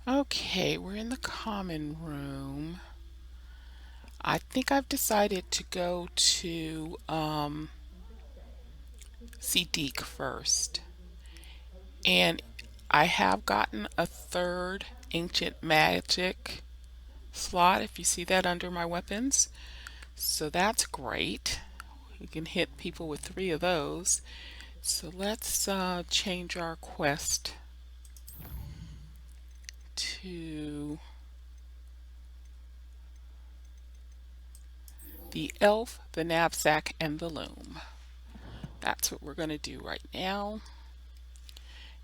Okay, we're in the common room. I think I've decided to go to see Deek first. And I have gotten a third ancient magic slot, if you see that under my weapons. So that's great. You can hit people with 3 of those. So let's change our quest to the elf, the knapsack, and the loom. That's what we're going to do right now.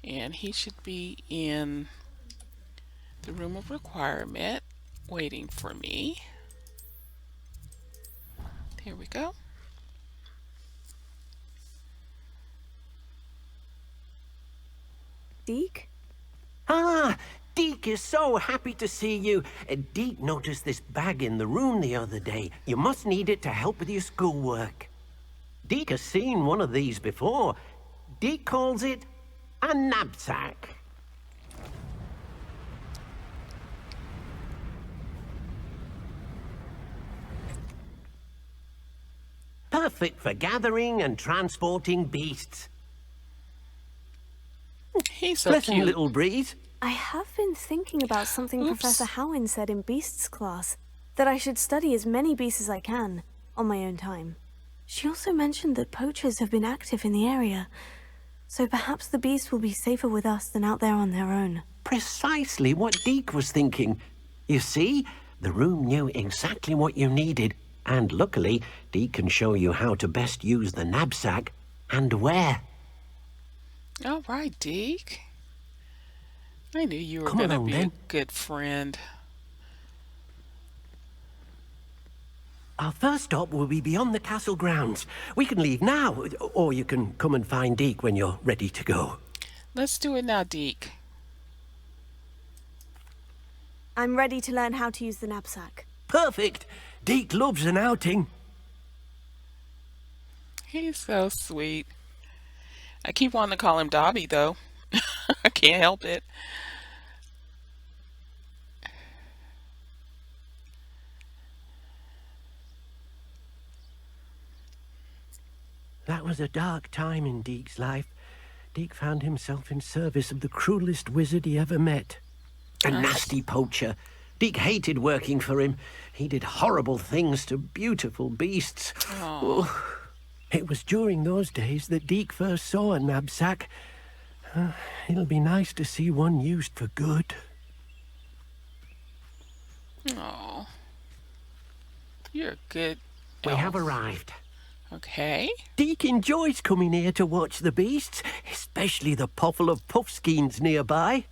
And he should be in the room of requirement waiting for me. Here we go. Deek? Ah, Deek is so happy to see you. Deek noticed this bag in the room the other day. You must need it to help with your schoolwork. Deek has seen one of these before. Deek calls it a knapsack. Perfect for gathering and transporting beasts. He's so Pleasant cute. little breeze. I have been thinking about something Oops. Professor Howin said in Beasts class, that I should study as many beasts as I can, on my own time. She also mentioned that poachers have been active in the area, so perhaps the beasts will be safer with us than out there on their own. Precisely what Deek was thinking. You see, the room knew exactly what you needed, and luckily, Deek can show you how to best use the knapsack and where. All right, Deek. I knew you were Come going to along, be then. a good friend. Our first stop will be beyond the castle grounds. We can leave now, or you can come and find Deek when you're ready to go. Let's do it now, Deek. I'm ready to learn how to use the knapsack. Perfect. Deek loves an outing. He's so sweet. I keep wanting to call him Dobby, though. I can't help it. That was a dark time in Deek's life. Deek found himself in service of the cruelest wizard he ever met. A nasty poacher. Deek hated working for him. He did horrible things to beautiful beasts. Oh. It was during those days that Deek first saw a knapsack. It'll be nice to see one used for good. Oh, you're a good We elf. have arrived. Okay. Deek enjoys coming here to watch the beasts, especially the potful of Puffskeins nearby.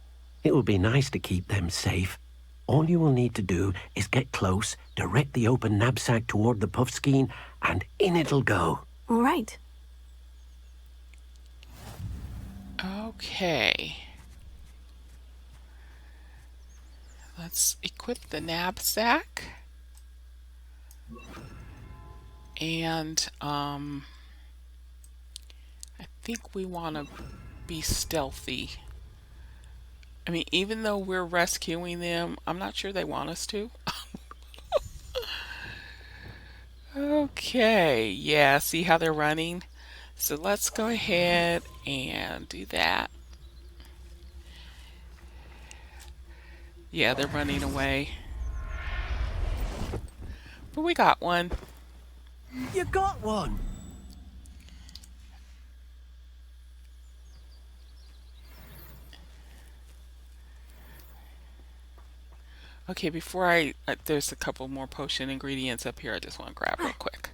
It will be nice to keep them safe. All you will need to do is get close, direct the open knapsack toward the Puffskein, and in it'll go. All right. Okay. Let's equip the knapsack. And I think we want to be stealthy. I mean, even though we're rescuing them, I'm not sure they want us to. Okay, yeah, see how they're running? So let's go ahead and do that. Yeah, they're running away. But we got one. You got one! Okay, before there's a couple more potion ingredients up here I just want to grab real quick.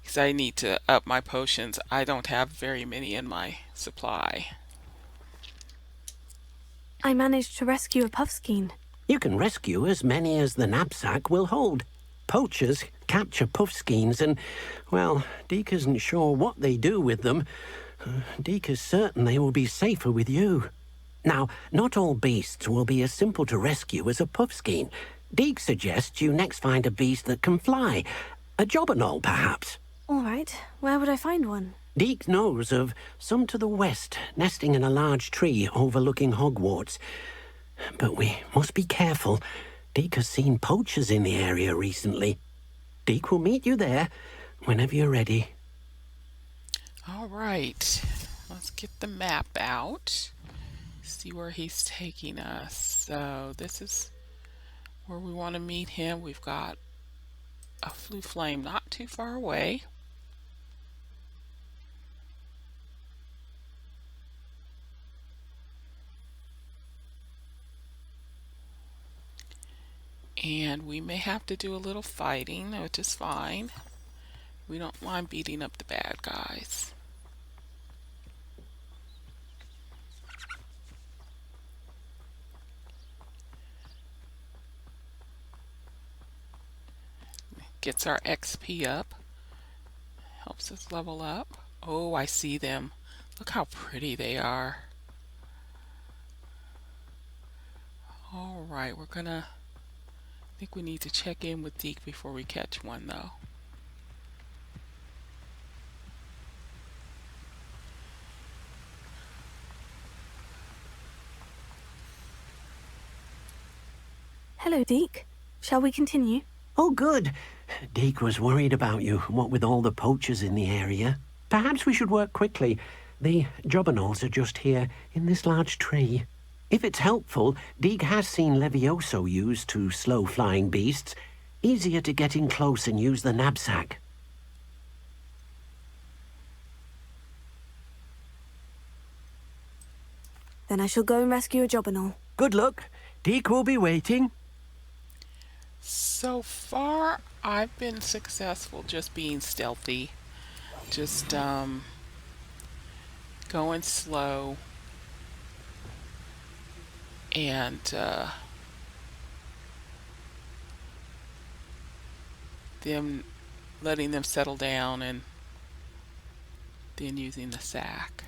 Because I need to up my potions. I don't have very many in my supply. I managed to rescue a Puffskein. You can rescue as many as the knapsack will hold. Poachers capture Puffskeins and, well, Deek isn't sure what they do with them. Deek is certain they will be safer with you. Now, not all beasts will be as simple to rescue as a Puffskein. Deek suggests you next find a beast that can fly. A Jobberknoll, perhaps. All right. Where would I find one? Deek knows of some to the west, nesting in a large tree overlooking Hogwarts. But we must be careful. Deek has seen poachers in the area recently. Deek will meet you there whenever you're ready. All right, let's get the map out. See where he's taking us. So this is where we want to meet him. We've got a flue flame not too far away. And we may have to do a little fighting, which is fine. We don't mind beating up the bad guys. Gets our XP up. Helps us level up. Oh, I see them. Look how pretty they are. All right, we're gonna... I think we need to check in with Deek before we catch one, though. Hello, Deek. Shall we continue? Oh, good. Deek was worried about you, what with all the poachers in the area. Perhaps we should work quickly. The Jobberknolls are just here, in this large tree. If it's helpful, Deek has seen Levioso used to slow flying beasts. Easier to get in close and use the Nab Sack. Then I shall go and rescue a Jobberknoll. Good luck. Deek will be waiting. So far, I've been successful just being stealthy. Just going slow. And letting them settle down and then using the sack.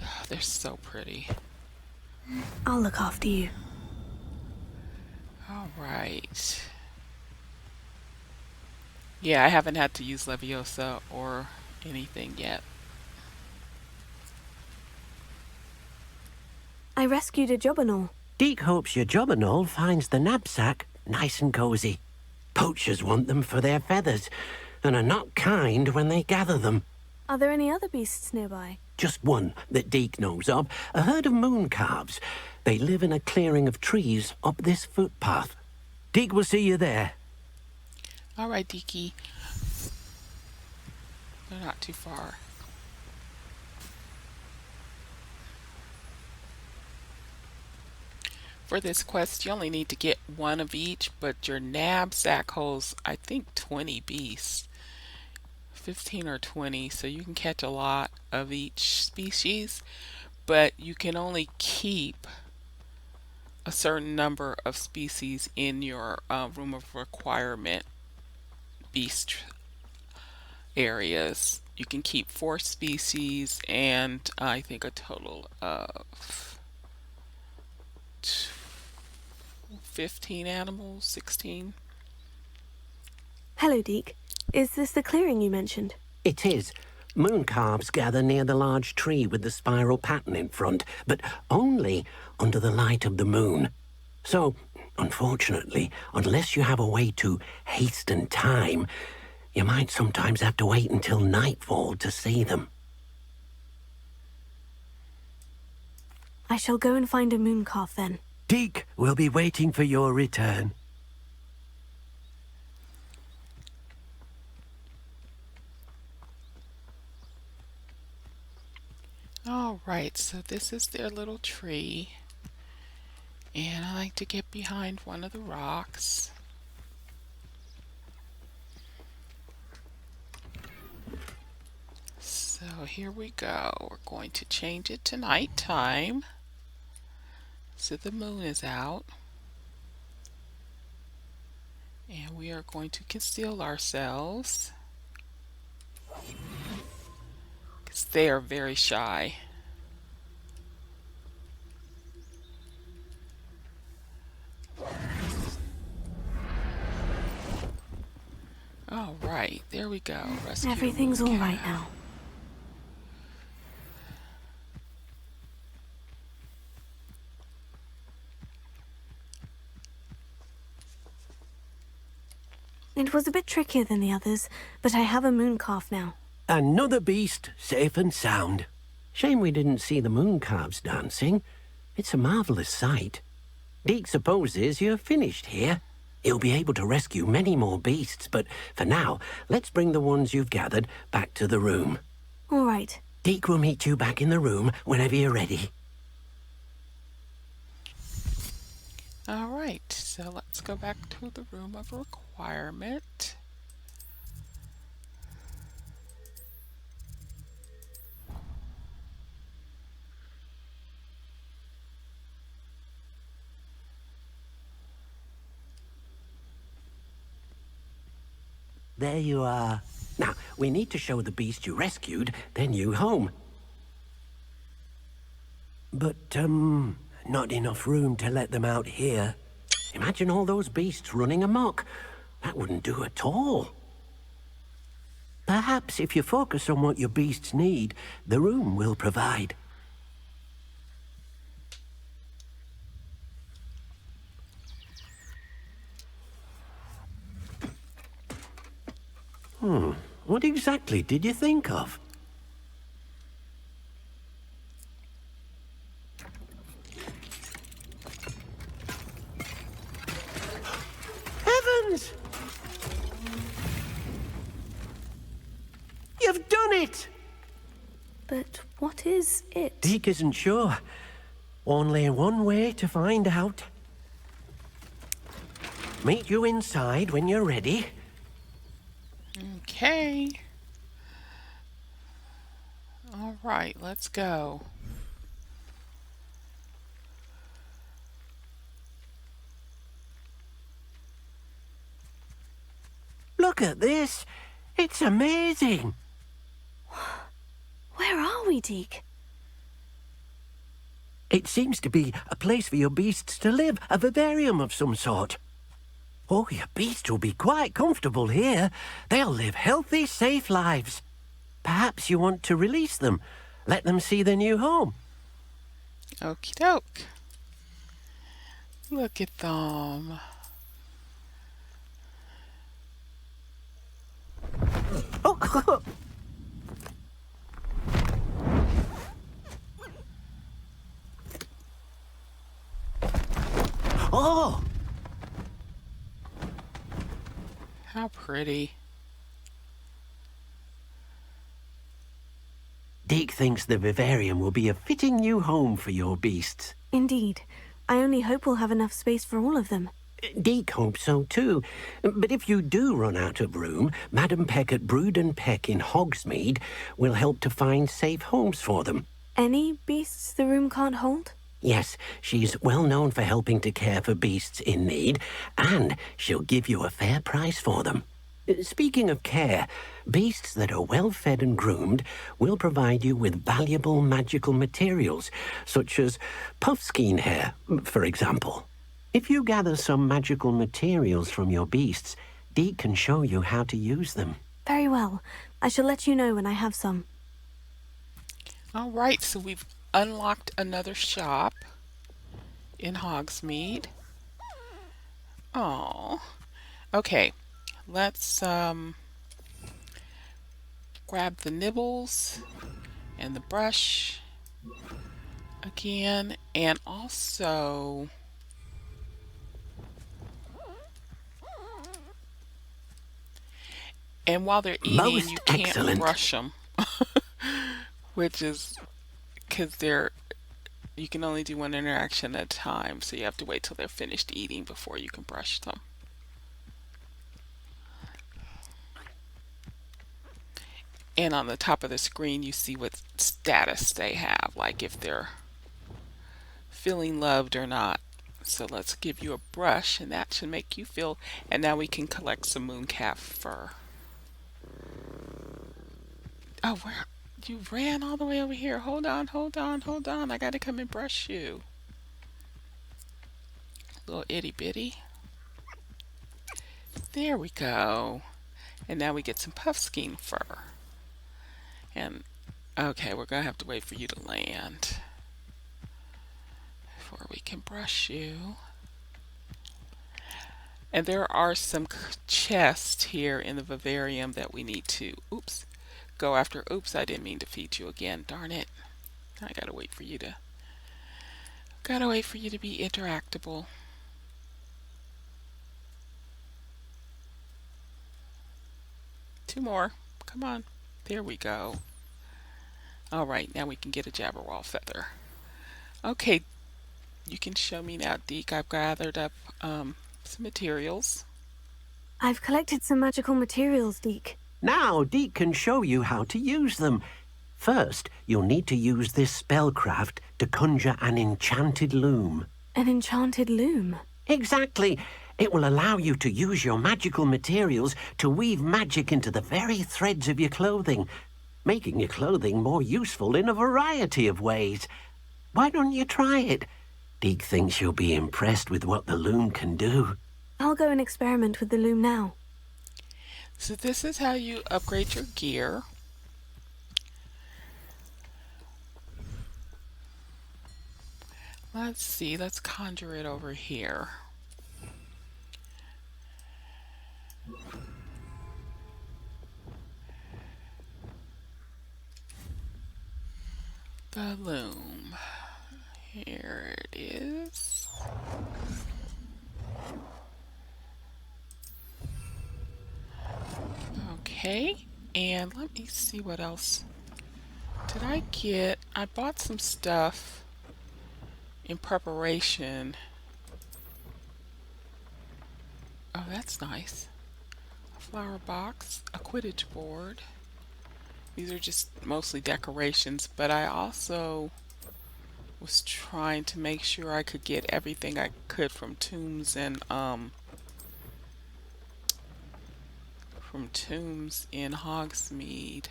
Oh, they're so pretty. I'll look after you. All right. Yeah, I haven't had to use Leviosa or anything yet. I rescued a Jobberknoll. Deek hopes your Jobberknoll finds the Nab Sack nice and cozy. Poachers want them for their feathers and are not kind when they gather them. Are there any other beasts nearby? Just one that Deek knows of, a herd of mooncalves. They live in a clearing of trees up this footpath. Deek will see you there. All right, Deekie. They're not too far. For this quest, you only need to get one of each, but your Nab Sack holds, I think, 20 beasts. 15 or 20, so you can catch a lot of each species, but you can only keep a certain number of species in your room of requirement beast areas. You can keep 4 species and I think a total of 15 animals, 16. Hello, Deek. Is this the clearing you mentioned? It is. Mooncalves gather near the large tree with the spiral pattern in front, but only under the light of the moon. So, unfortunately, unless you have a way to hasten time, you might sometimes have to wait until nightfall to see them. I shall go and find a mooncalf then. Deek will be waiting for your return. All right, so this is their little tree. And I like to get behind one of the rocks. So here we go. We're going to change it to nighttime. So the moon is out. And we are going to conceal ourselves. Because they are very shy. right, there we go. Rescue the Everything's all right mooncalf. now. It was a bit trickier than the others, but I have a mooncalf now. Another beast, safe and sound. Shame we didn't see the mooncalves dancing. It's a marvellous sight. Deek supposes you're finished here. He'll be able to rescue many more beasts, but for now, let's bring the ones you've gathered back to the room. All right. Deek will meet you back in the room whenever you're ready. All right, so let's go back to the room of requirement. There you are. Now, we need to show the beast you rescued their new home. But, not enough room to let them out here. Imagine all those beasts running amok. That wouldn't do at all. Perhaps if you focus on what your beasts need, the room will provide. What exactly did you think of? Heavens! You've done it! But what is it? Deek isn't sure. Only one way to find out. Meet you inside when you're ready. Okay. All right, let's go. Look at this. It's amazing. Where are we, Deek? It seems to be a place for your beasts to live, a vivarium of some sort. Oh, your beasts will be quite comfortable here. They'll live healthy, safe lives. Perhaps you want to release them. Let them see their new home. Okie doke. Look at them. Oh, oh! How pretty. Deek thinks the vivarium will be a fitting new home for your beasts. Indeed. I only hope we'll have enough space for all of them. Deek hopes so too. But if you do run out of room, Madam Peck at Brood and Peck in Hogsmeade will help to find safe homes for them. Any beasts the room can't hold? Yes, she's well known for helping to care for beasts in need, and she'll give you a fair price for them. Speaking of care, beasts that are well fed and groomed will provide you with valuable magical materials, such as Puffskein hair, for example. If you gather some magical materials from your beasts, Deek can show you how to use them. Very well. I shall let you know when I have some. All right, so we've unlocked another shop in Hogsmeade. Oh, okay. Let's grab the nibbles and the brush again, and also while they're eating, Most you can't excellent. brush them, which is because you can only do one interaction at a time, so you have to wait till they're finished eating before you can brush them. And on the top of the screen, you see what status they have, like if they're feeling loved or not. So let's give you a brush, and that should make you feel. And now we can collect some mooncalf fur. Oh, where you ran all the way over here. Hold on, hold on, hold on. I gotta come and brush you. Little itty bitty. There we go. And now we get some Puffskein fur. And okay, we're going to have to wait for you to land before we can brush you. And there are some chests here in the vivarium that we need to, go after. Oops, I didn't mean to feed you again. Darn it. I gotta wait for you to, be interactable. Two more. Come on. There we go. All right, now we can get a Jabberwoll feather. Okay, you can show me now, Deek. I've gathered up some materials. I've collected some magical materials, Deek. Now, Deek can show you how to use them. First, you'll need to use this spellcraft to conjure an enchanted loom. An enchanted loom? Exactly. It will allow you to use your magical materials to weave magic into the very threads of your clothing, making your clothing more useful in a variety of ways. Why don't you try it? Deek thinks you'll be impressed with what the loom can do. I'll go and experiment with the loom now. So this is how you upgrade your gear. Let's see, let's conjure it over here. The loom. Here it is. Okay, and let me see what else did I get. I bought some stuff in preparation. Oh, that's nice. A flower box, a Quidditch board. These are just mostly decorations, but I also was trying to make sure I could get everything I could from tombs and in Hogsmeade,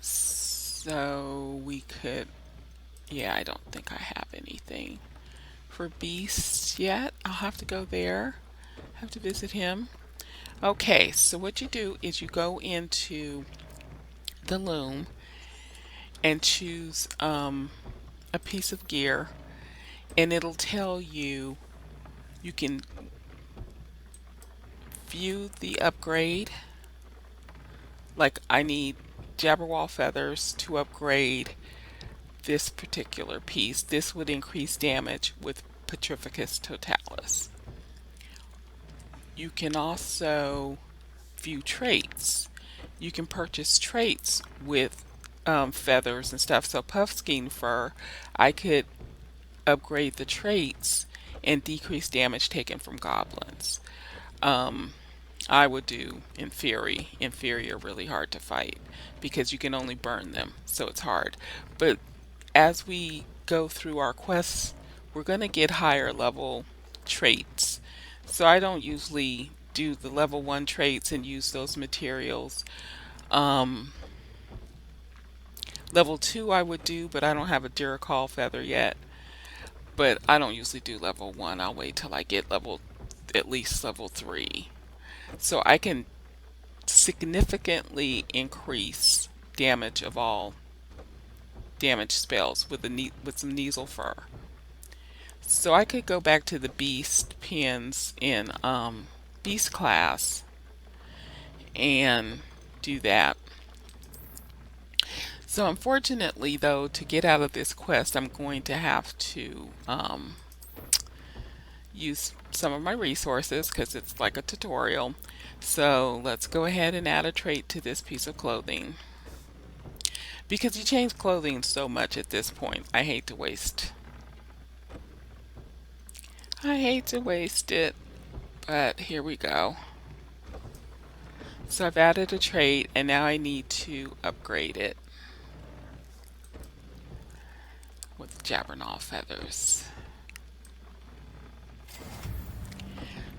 so we could, yeah, I don't think I have anything for Beast yet. I'll have to go there, have to visit him. Okay, so what you do is you go into the loom and choose a piece of gear, and it'll tell you, you can view the upgrade. Like, I need Jabberwoll feathers to upgrade this particular piece. This would increase damage with Petrificus totalis. You can also view traits. You can purchase traits with feathers and stuff. So Puffskein fur, I could upgrade the traits and decrease damage taken from goblins. I would do inferior really hard to fight because you can only burn them, so it's hard. But as we go through our quests, we're going to get higher level traits. So I don't usually do the level 1 traits and use those materials. Level 2 I would do, but I don't have a Jobberknoll feather yet. But I don't usually do level 1. I'll wait till I get at least level 3. So I can significantly increase damage of all damage spells with some Neasel fur. So I could go back to the beast pins in beast class and do that. So unfortunately though, to get out of this quest, I'm going to have to use some of my resources because it's like a tutorial. So let's go ahead and add a trait to this piece of clothing, because you change clothing so much at this point. I hate to waste it, but here we go. So I've added a trait and now I need to upgrade it with Jobberknoll feathers.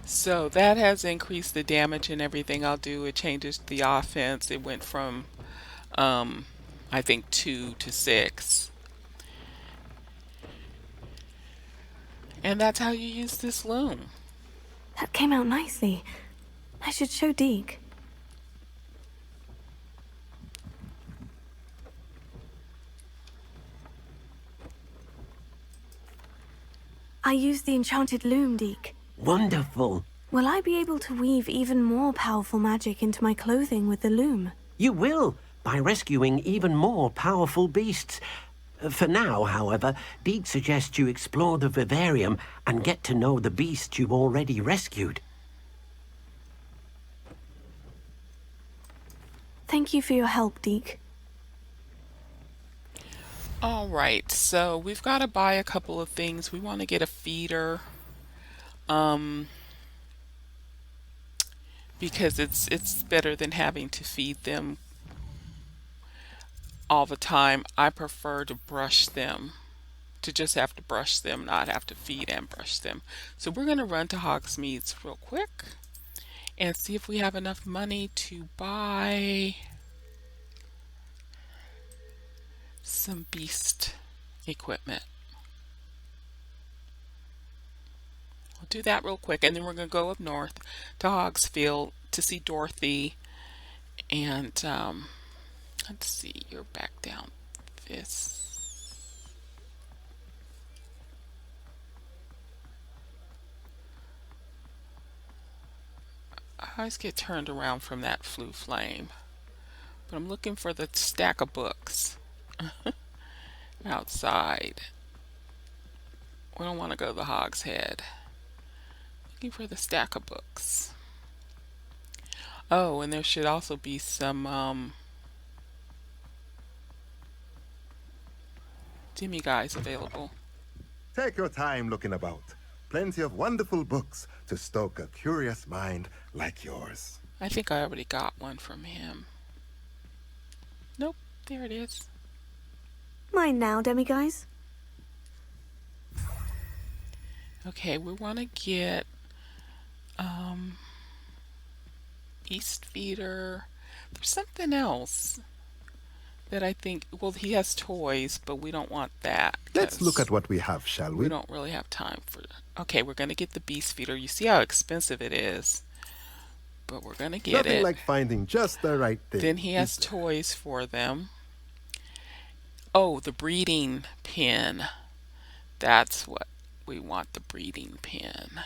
So that has increased the damage and everything I'll do. It changes the offense. It went from I think 2 to 6. And that's how you use this loom. That came out nicely. I should show Deek. I used the enchanted loom, Deek. Wonderful. Will I be able to weave even more powerful magic into my clothing with the loom? You will, by rescuing even more powerful beasts. For now, however, Deek suggests you explore the Vivarium and get to know the beasts you've already rescued. Thank you for your help, Deek. All right, so we've got to buy a couple of things. We want to get a feeder, because it's better than having to feed them all the time. I prefer to brush them, to just have to brush them, not have to feed and brush them. So we're going to run to Hogsmeade's real quick and see if we have enough money to buy some beast equipment. We'll do that real quick, and then we're going to go up north to Hogsfield to see Dorothy. And let's see, you're back down this. I always get turned around from that flue flame, but I'm looking for the stack of books outside. We don't want to go to the Hog's Head. Looking for the stack of books. Oh, and there should also be some demiguise available. Take your time looking about. Plenty of wonderful books to stoke a curious mind like yours. I think I already got one from him. Nope, there it is. Mine now, demiguise. Okay, we want to get East Feeder. There's something else that I think, well, he has toys, but we don't want that. Let's look at what we have, shall we? We don't really have time for that. Okay, we're going to get the Beast Feeder. You see how expensive it is, but we're going to get Nothing it. like finding just the right thing. Then he has toys for them. Oh, the breeding pen. That's what we want, the breeding pen.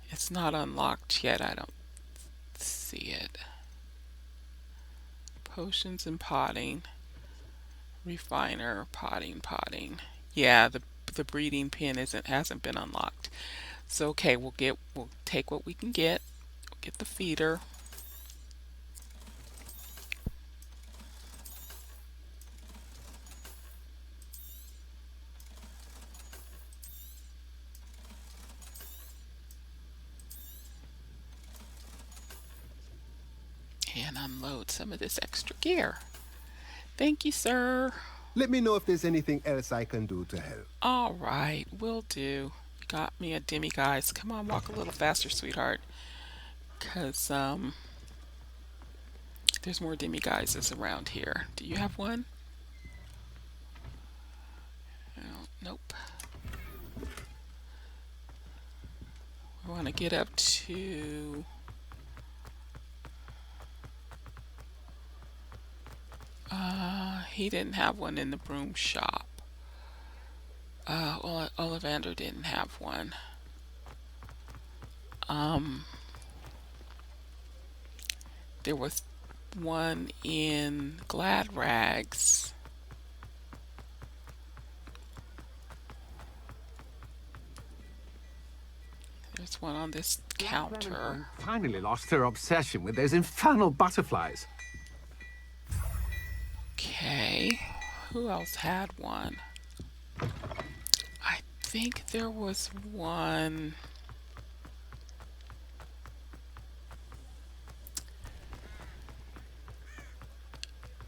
It's not unlocked yet. I don't see it. Potions and potting. Refiner, potting. Yeah, the breeding pen hasn't been unlocked. So okay, we'll take what we can get. We'll get the feeder. And unload some of this extra gear. Thank you, sir. Let me know if there's anything else I can do to help. All right, will do. You got me a demiguise. Come on, walk a little faster, sweetheart. Because there's more demiguises around here. Do you have one? Oh, nope. I want to get up to... he didn't have one in the broom shop. Well, Ollivander didn't have one. There was one in Glad Rags. There's one on this counter. Finally lost her obsession with those infernal butterflies. Okay, who else had one? I think there was one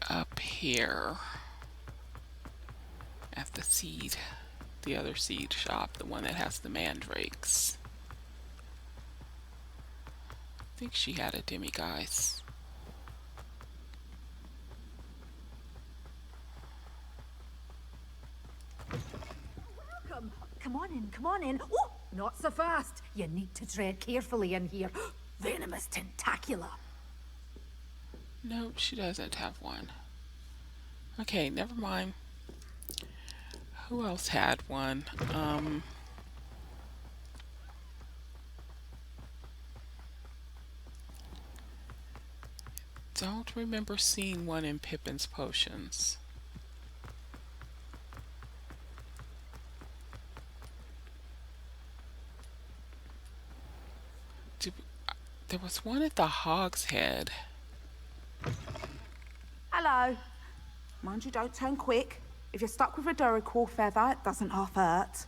up here at the other seed shop, the one that has the mandrakes. I think she had a demiguise. Come on in, come on in. Oh, not so fast. You need to tread carefully in here. Venomous tentacular. Nope, she doesn't have one. Okay, never mind. Who else had one? Don't remember seeing one in Pippin's potions. Do, there was one at the Hog's Head. Hello. Mind you, don't turn quick. If you're stuck with a Duracell feather, it doesn't half hurt.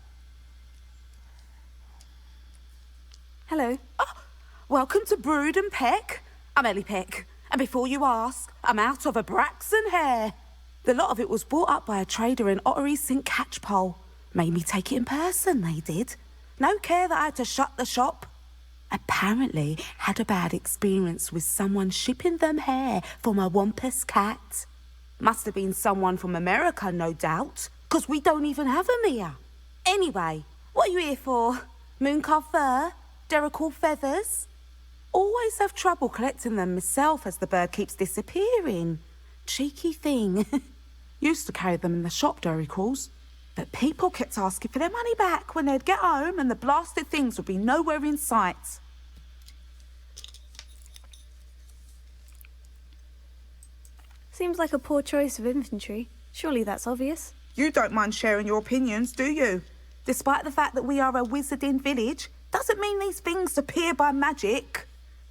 Hello. Oh, welcome to Brood and Peck. I'm Ellie Peck. And before you ask, I'm out of a Braxton hair. The lot of it was bought up by a trader in Ottery St. Catchpole. Made me take it in person, they did. No care that I had to shut the shop. Apparently had a bad experience with someone shipping them hair for my Wampus cat. Must have been someone from America, no doubt, 'cause we don't even have them here. Anyway, what are you here for? Mooncalf fur? Duracell feathers? Always have trouble collecting them myself as the bird keeps disappearing. Cheeky thing. Used to carry them in the shop, Duracalls. But people kept asking for their money back when they'd get home and the blasted things would be nowhere in sight. Seems like a poor choice of inventory. Surely that's obvious. You don't mind sharing your opinions, do you? Despite the fact that we are a wizarding village, doesn't mean these things appear by magic.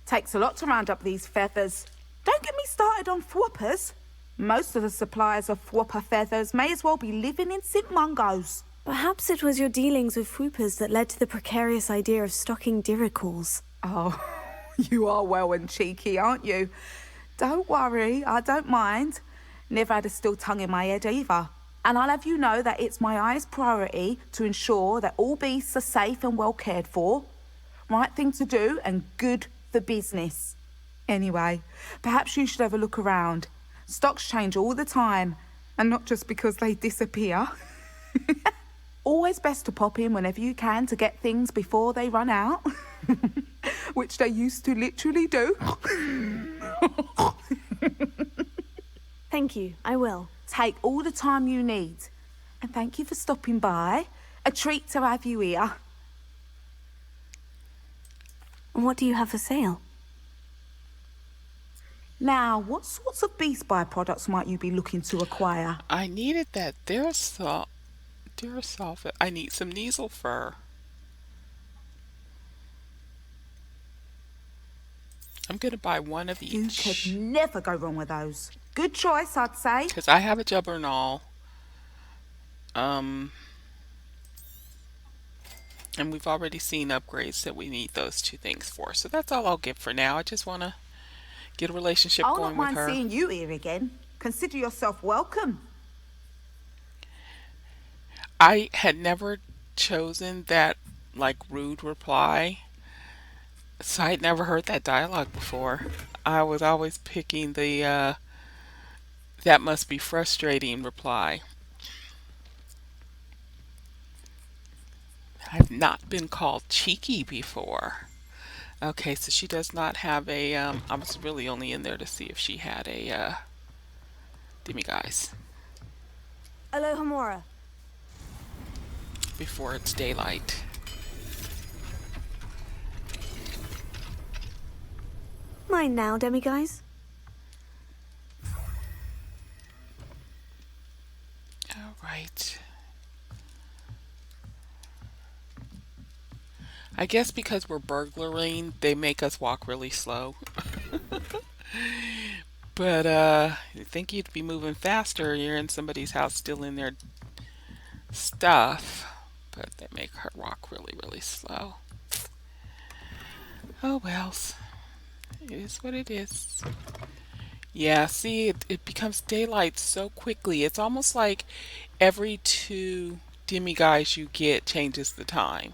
Takes a lot to round up these feathers. Don't get me started on thwoppers. Most of the suppliers of thwopper feathers may as well be living in St. Mungo's. Perhaps it was your dealings with Whoopers that led to the precarious idea of stocking Duracalls. Oh, you are well and cheeky, aren't you? Don't worry, I don't mind. Never had a still tongue in my head either. And I'll have you know that it's my highest priority to ensure that all beasts are safe and well cared for. Right thing to do and good for business. Anyway, perhaps you should have a look around. Stocks change all the time, and not just because they disappear. Always best to pop in whenever you can to get things before they run out. Which they used to literally do. Thank you, I will. Take all the time you need. And thank you for stopping by. A treat to have you here. And what do you have for sale? Now, what sorts of beast byproducts might you be looking to acquire? I needed that Duracell. I need some Neasel fur. I'm going to buy one of You each. could never go wrong with those. Good choice, I'd say. Because I have a Jobberknoll. And we've already seen upgrades that we need those two things for. So that's all I'll get for now. I just want to get a relationship I'll going not with mind her. seeing you here again. Consider yourself welcome. I had never chosen that like rude reply. So I'd never heard that dialogue before. I was always picking the that must be frustrating reply. I've not been called cheeky before. Okay, so she does not have a I was really only in there to see if she had a demiguise Aloha Mora. before it's daylight. Mine now, demiguise. All right. I guess because we're burglaring, they make us walk really slow. But you think you'd be moving faster. You're in somebody's house stealing their stuff. But they make her walk really, really slow. Oh well. It is what it is. Yeah, see, it becomes daylight so quickly. It's almost like every 2 demiguise you get changes the time.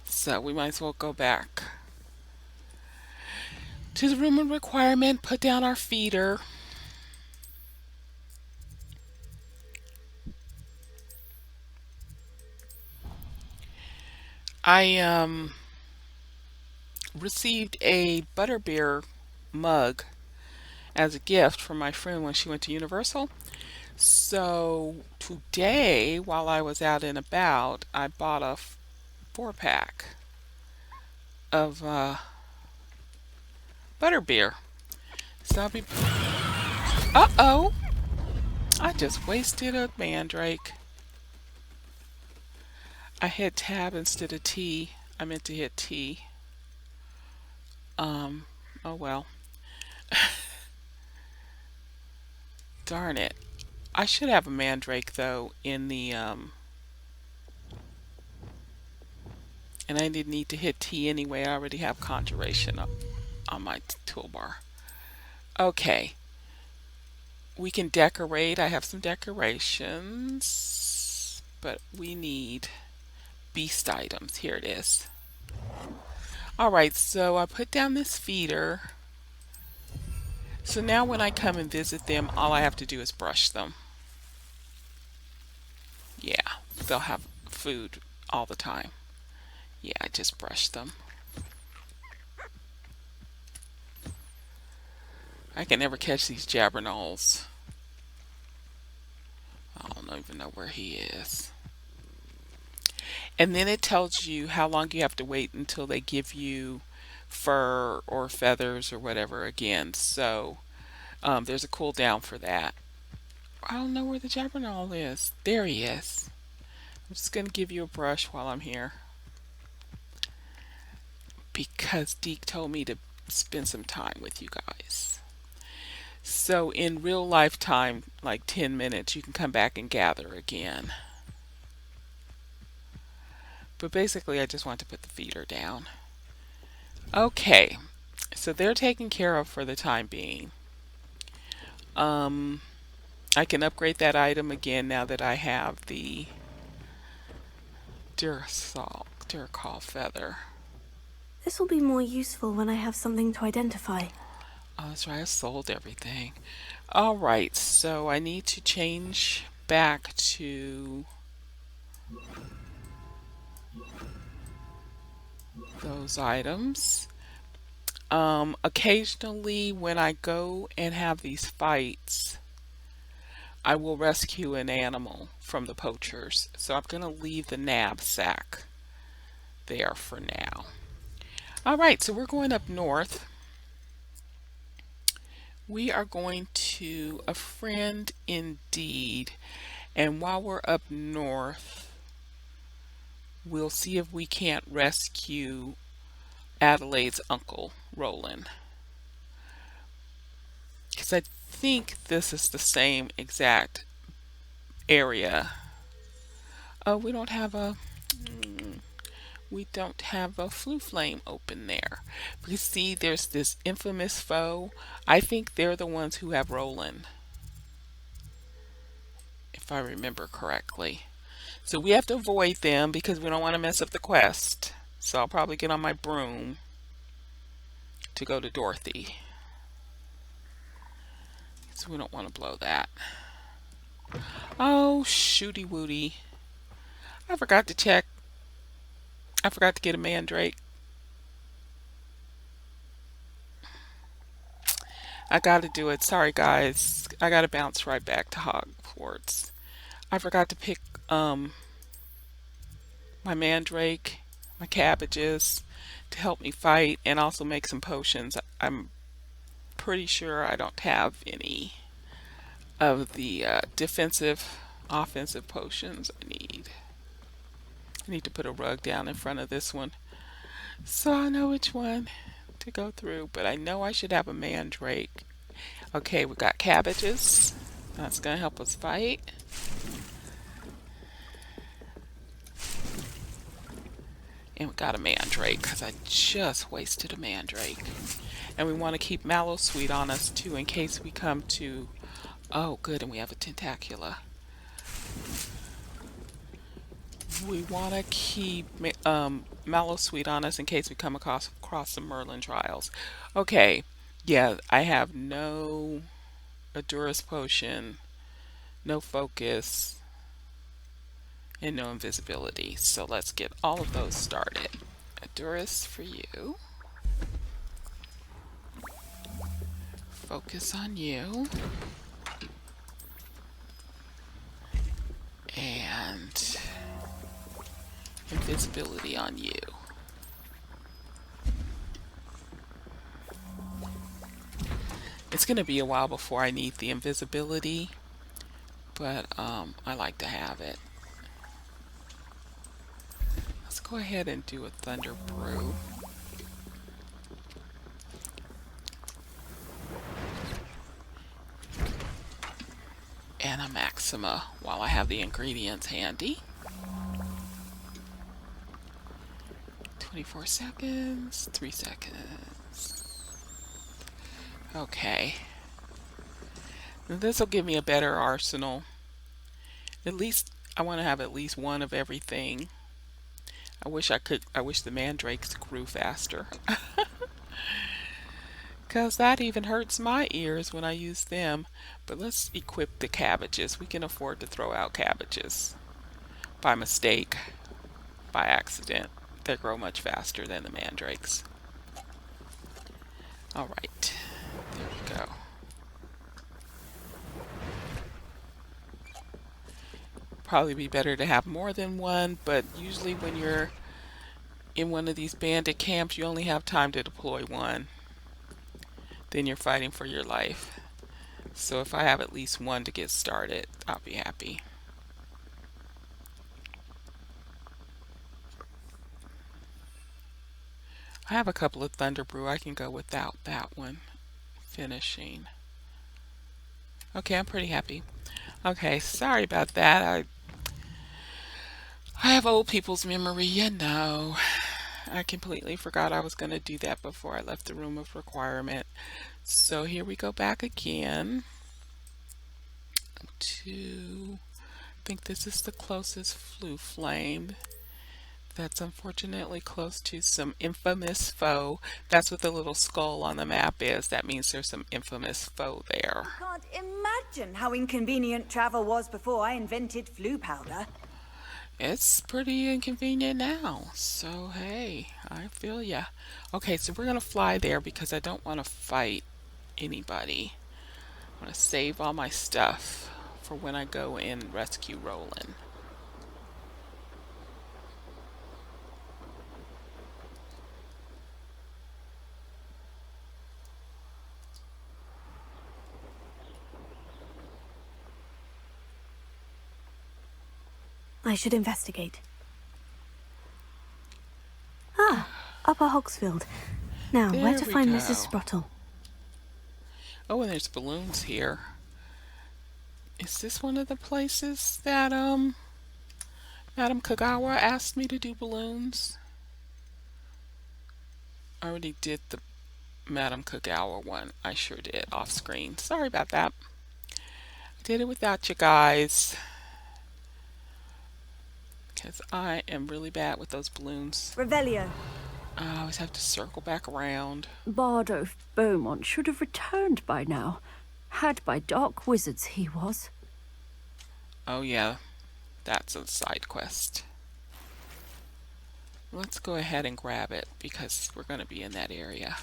So we might as well go back to the room of requirement, put down our feeder. I received a butterbeer mug as a gift from my friend when she went to Universal. So today, while I was out and about, I bought a 4 pack of butterbeer. So I'll be. Uh oh! I just wasted a mandrake. I hit tab instead of T. I meant to hit T. Um, oh well. Darn it. I should have a mandrake though in the and I didn't need to hit T anyway. I already have conjuration up on my toolbar. Okay. We can decorate. I have some decorations, but we need beast items. Here it is. All right, so I put down this feeder. So now when I come and visit them, all I have to do is brush them. Yeah, they'll have food all the time. Yeah, I just brush them. I can never catch these Jobberknolls. I don't even know where he is. And then it tells you how long you have to wait until they give you fur or feathers or whatever again. So there's a cooldown for that. I don't know where the Jobberknoll is. There he is. I'm just going to give you a brush while I'm here. Because Deek told me to spend some time with you guys. So in real life time, like 10 minutes, you can come back and gather again. But basically, I just want to put the feeder down. Okay, so they're taken care of for the time being. I can upgrade that item again now that I have the Duracall feather. This will be more useful when I have something to identify. Oh, that's right, I sold everything. All right, so I need to change back to those items. Occasionally when I go and have these fights, I will rescue an animal from the poachers. So I'm going to leave the Nab Sack there for now. All right, so we're going up north. We are going to a friend indeed. And while we're up north, we'll see if we can't rescue Adelaide's Uncle Rowland. Because I think this is the same exact area. Oh, we don't have a flue flame open there. Because see, there's this infamous foe. I think they're the ones who have Rowland, if I remember correctly. So we have to avoid them because we don't want to mess up the quest. So I'll probably get on my broom to go to Dorothy. So we don't want to blow that. Oh, shooty wooty. I forgot to check. I forgot to get a mandrake. I gotta do it. Sorry guys. I gotta bounce right back to Hogwarts. I forgot to pick my mandrake, my cabbages to help me fight and also make some potions. I'm pretty sure I don't have any of the defensive, offensive potions I need. I need to put a rug down in front of this one so I know which one to go through, but I know I should have a mandrake. Okay, we got cabbages. That's gonna help us fight. And we got a mandrake because I just wasted a mandrake. And we want to keep mallow sweet on us too in case we come to. Oh, good, and we have a tentacula. We want to keep mallow sweet on us in case we come across some Merlin trials. Okay, yeah, I have no Adurus potion, no focus, and no invisibility. So let's get all of those started. Adoris for you. Focus on you. And invisibility on you. It's going to be a while before I need the invisibility, but I like to have it. Let's go ahead and do a Thunder Brew. And a Maxima while I have the ingredients handy. 24 seconds, 3 seconds. Okay. This will give me a better arsenal. At least I want to have at least one of everything. I wish the mandrakes grew faster. Because that even hurts my ears when I use them. But let's equip the cabbages. We can afford to throw out cabbages. By mistake. By accident. They grow much faster than the mandrakes. Alright. There we go. Probably be better to have more than one, but usually when you're in one of these bandit camps, you only have time to deploy one. Then you're fighting for your life. So if I have at least one to get started, I'll be happy. I have a couple of Thunder Brew. I can go without that one finishing. Okay, I'm pretty happy. Okay, sorry about that. I have old people's memory, you know. I completely forgot I was going to do that before I left the room of requirement. So here we go back again to, I think this is the closest flue flame. That's unfortunately close to some infamous foe. That's what the little skull on the map is. That means there's some infamous foe there. Can't imagine how inconvenient travel was before I invented flue powder. It's pretty inconvenient now. So, hey, I feel ya. Okay, so we're going to fly there because I don't want to fight anybody. I want to save all my stuff for when I go and rescue Rowland. I should investigate. Ah, Upper Hogsfield. Now, There where to we find go. Mrs. Sprottle? Oh, and there's balloons here. Is this one of the places that Madam Kagawa asked me to do balloons? I already did the Madam Kagawa one. I sure did off screen. Sorry about that. I did it without you guys. Because I am really bad with those balloons. Revelio. I always have to circle back around. Bardo Beaumont should have returned by now. Had by dark wizards he was. Oh yeah, that's a side quest. Let's go ahead and grab it because we're going to be in that area.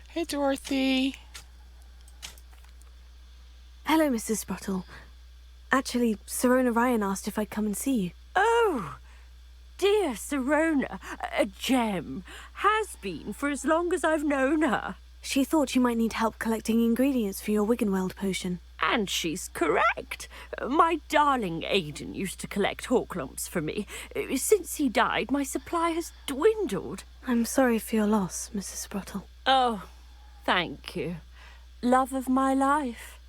Hey Dorothy. Hello, Mrs. Sprottle. Actually, Sirona Ryan asked if I'd come and see you. Oh, dear Sirona, a gem. Has been for as long as I've known her. She thought you might need help collecting ingredients for your Wiggenweld potion. And she's correct. My darling Aidan used to collect hawk lumps for me. Since he died, my supply has dwindled. I'm sorry for your loss, Mrs. Sprottle. Oh, thank you. Love of my life.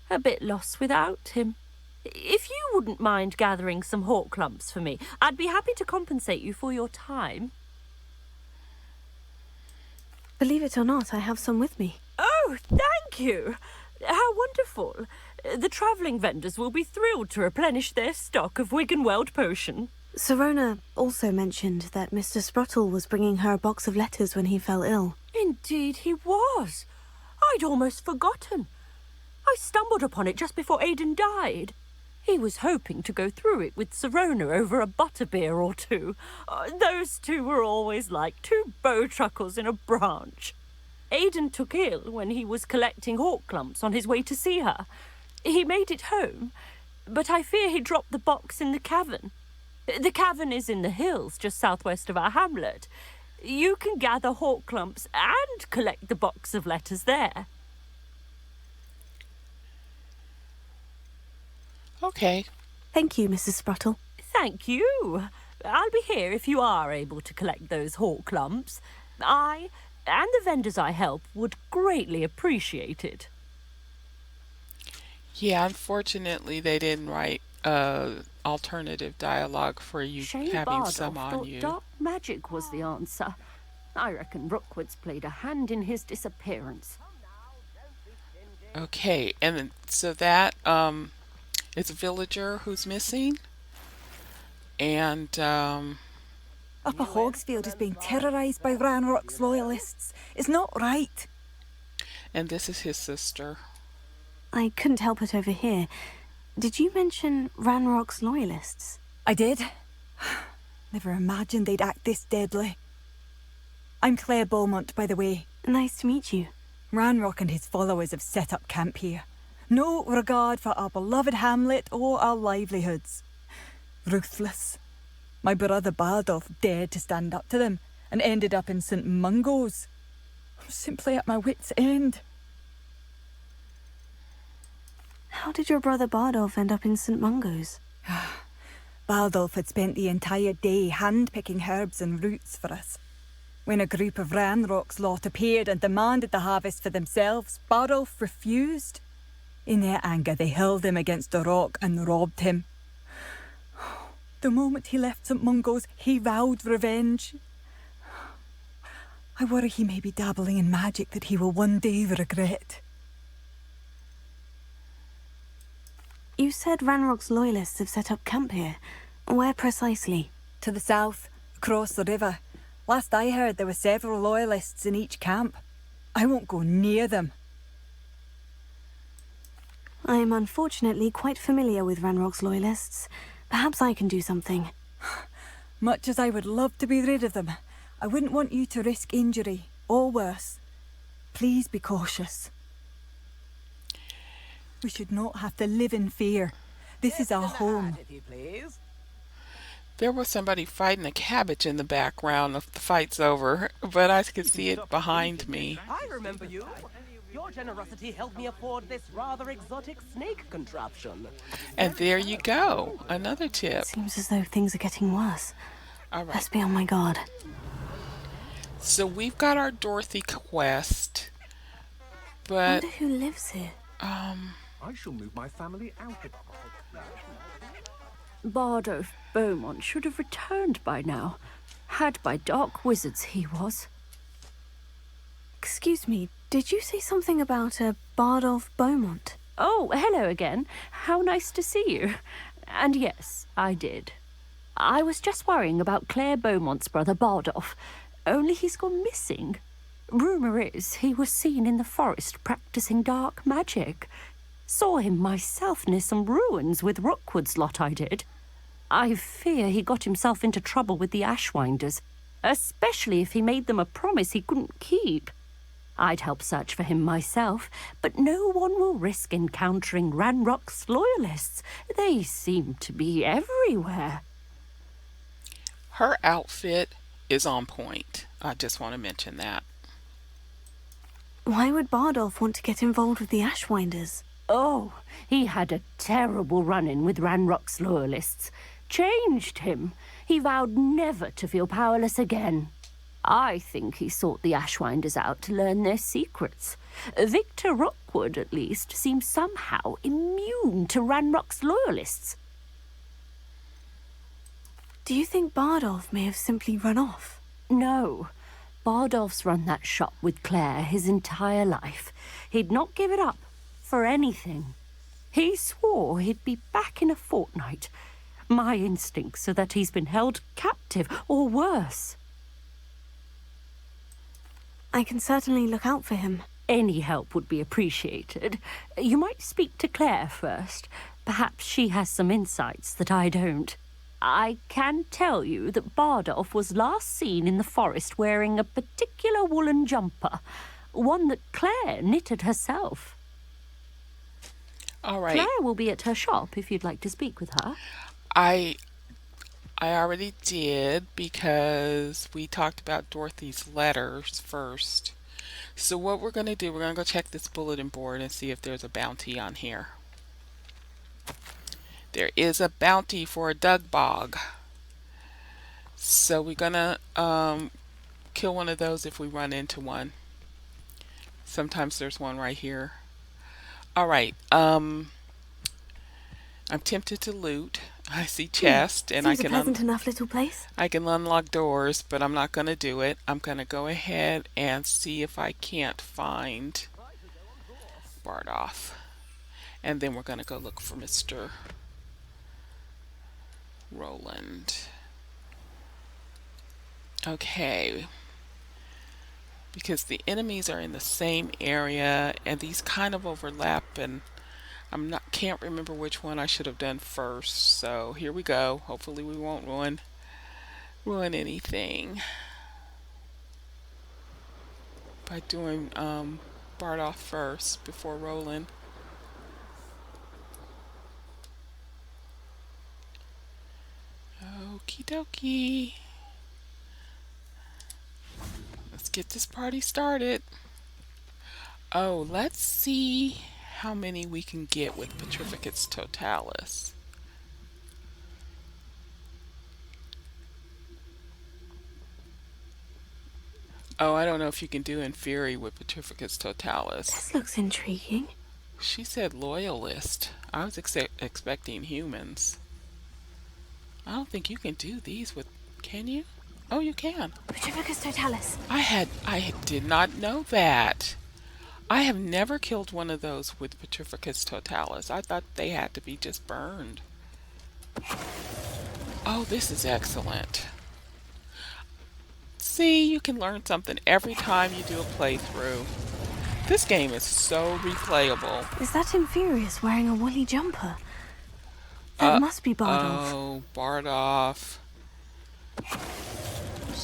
A bit lost without him. If you wouldn't mind gathering some hawk lumps for me, I'd be happy to compensate you for your time. Believe it or not, I have some with me. Oh, thank you. How wonderful. The travelling vendors will be thrilled to replenish their stock of Wiggenweld potion. Sirona also mentioned that Mr. Sprottle was bringing her a box of letters when he fell ill. Indeed he was. I'd almost forgotten. I stumbled upon it just before Aidan died. He was hoping to go through it with Sirona over a butterbeer or two. Those two were always like two bowtruckles in a branch. Aidan took ill when he was collecting hawk clumps on his way to see her. He made it home, but I fear he dropped the box in the cavern. The cavern is in the hills just southwest of our hamlet. You can gather hawk clumps and collect the box of letters there. Okay. Thank you, Mrs. Spruttle. Thank you. I'll be here if you are able to collect those hawk clumps. I and the vendors I help would greatly appreciate it. Yeah, unfortunately, they didn't write alternative dialogue for you Shane having Bardolph some on thought you. dark magic was the answer. I reckon Rookwood's played a hand in his disappearance. Okay, and then, so that is a villager who's missing, and Upper Hogsfield is being terrorised by Ranrock's loyalists. It's not right. this is his sister. I couldn't help it over here. Did you mention Ranrock's loyalists? I did. Never imagined they'd act this deadly. I'm Claire Beaumont, by the way. Nice to meet you. Ranrock and his followers have set up camp here. No regard for our beloved hamlet or our livelihoods. Ruthless. My brother Bardolph dared to stand up to them and ended up in St. Mungo's. I'm simply at my wit's end. How did your brother Bardolph end up in St. Mungo's? Bardolph had spent the entire day hand-picking herbs and roots for us. When a group of Ranrock's lot appeared and demanded the harvest for themselves, Bardolph refused. In their anger, they hurled him against a rock and robbed him. The moment he left St. Mungo's, he vowed revenge. I worry he may be dabbling in magic that he will one day regret. You said Ranrock's loyalists have set up camp here. Where precisely? To the south, across the river. Last I heard, there were several loyalists in each camp. I won't go near them. I am unfortunately quite familiar with Ranrock's loyalists. Perhaps I can do something. Much as I would love to be rid of them, I wouldn't want you to risk injury, or worse. Please be cautious. We should not have to live in fear. This is our home. There was somebody fighting a cabbage in the background. The fight's over, but I could see it behind me. I remember you. Your generosity helped me afford this rather exotic snake contraption. And there you go. Another tip. Seems as though things are getting worse. All right. Let's be on my guard. So we've got our Dorothy quest, I but wonder who lives here. I shall move my family out of... Bardolph Beaumont should have returned by now. Had by dark wizards he was. Excuse me, did you say something about a Bardolph Beaumont? Oh, hello again. How nice to see you. And yes, I did. I was just worrying about Claire Beaumont's brother Bardolph. Only he's gone missing. Rumour is he was seen in the forest practicing dark magic. Saw him myself near some ruins with Rookwood's lot, I did. I fear he got himself into trouble with the Ashwinders, especially if he made them a promise he couldn't keep. I'd help search for him myself, but no one will risk encountering Ranrock's loyalists. They seem to be everywhere. her outfit is on point. I just want to mention that. Why would Bardolph want to get involved with the Ashwinders? Oh, he had a terrible run-in with Ranrock's loyalists. Changed him. He vowed never to feel powerless again. I think he sought the Ashwinders out to learn their secrets. Victor Rookwood, at least, seems somehow immune to Ranrock's loyalists. Do you think Bardolph may have simply run off? No. Bardolph's run that shop with Claire his entire life. He'd not give it up for anything. He swore he'd be back in a fortnight. My instincts are that he's been held captive, or worse. I can certainly look out for him. Any help would be appreciated. You might speak to Claire first. Perhaps she has some insights that I don't. I can tell you that Bardolph was last seen in the forest wearing a particular woolen jumper, one that Claire knitted herself. All right. Claire will be at her shop if you'd like to speak with her. I already did because we talked about Dorothy's letters first. So what we're going to do, we're going to go check this bulletin board and see if there's a bounty on here. There is a bounty for a Dug Bog. So we're going to kill one of those if we run into one. Sometimes there's one right here. All right. I'm tempted to loot. I see chest and Seems a pleasant enough little place. I can unlock doors, but I'm not going to do it. I'm going to go ahead and see if I can't find Bardolph. And then we're going to go look for Mr. Rowland. Okay. Because the enemies are in the same area and these kind of overlap, and can't remember which one I should have done first. So here we go. Hopefully we won't ruin anything by doing Bardolph first before Rowland. Okie dokie. Let's get this party started. Oh, let's see how many we can get with Petrificus Totalis. Oh, I don't know if you can do Inferi with Petrificus Totalis. This looks intriguing. She said loyalist. I was expecting humans. I don't think you can do these with... Can you? Oh, you can. Petrificus Totalis. I did not know that. I have never killed one of those with Petrificus Totalis. I thought they had to be just burned. Oh, this is excellent. See, you can learn something every time you do a playthrough. This game is so replayable. Is that Inferius wearing a woolly jumper? That must be Bardolph. Oh, Bardolph.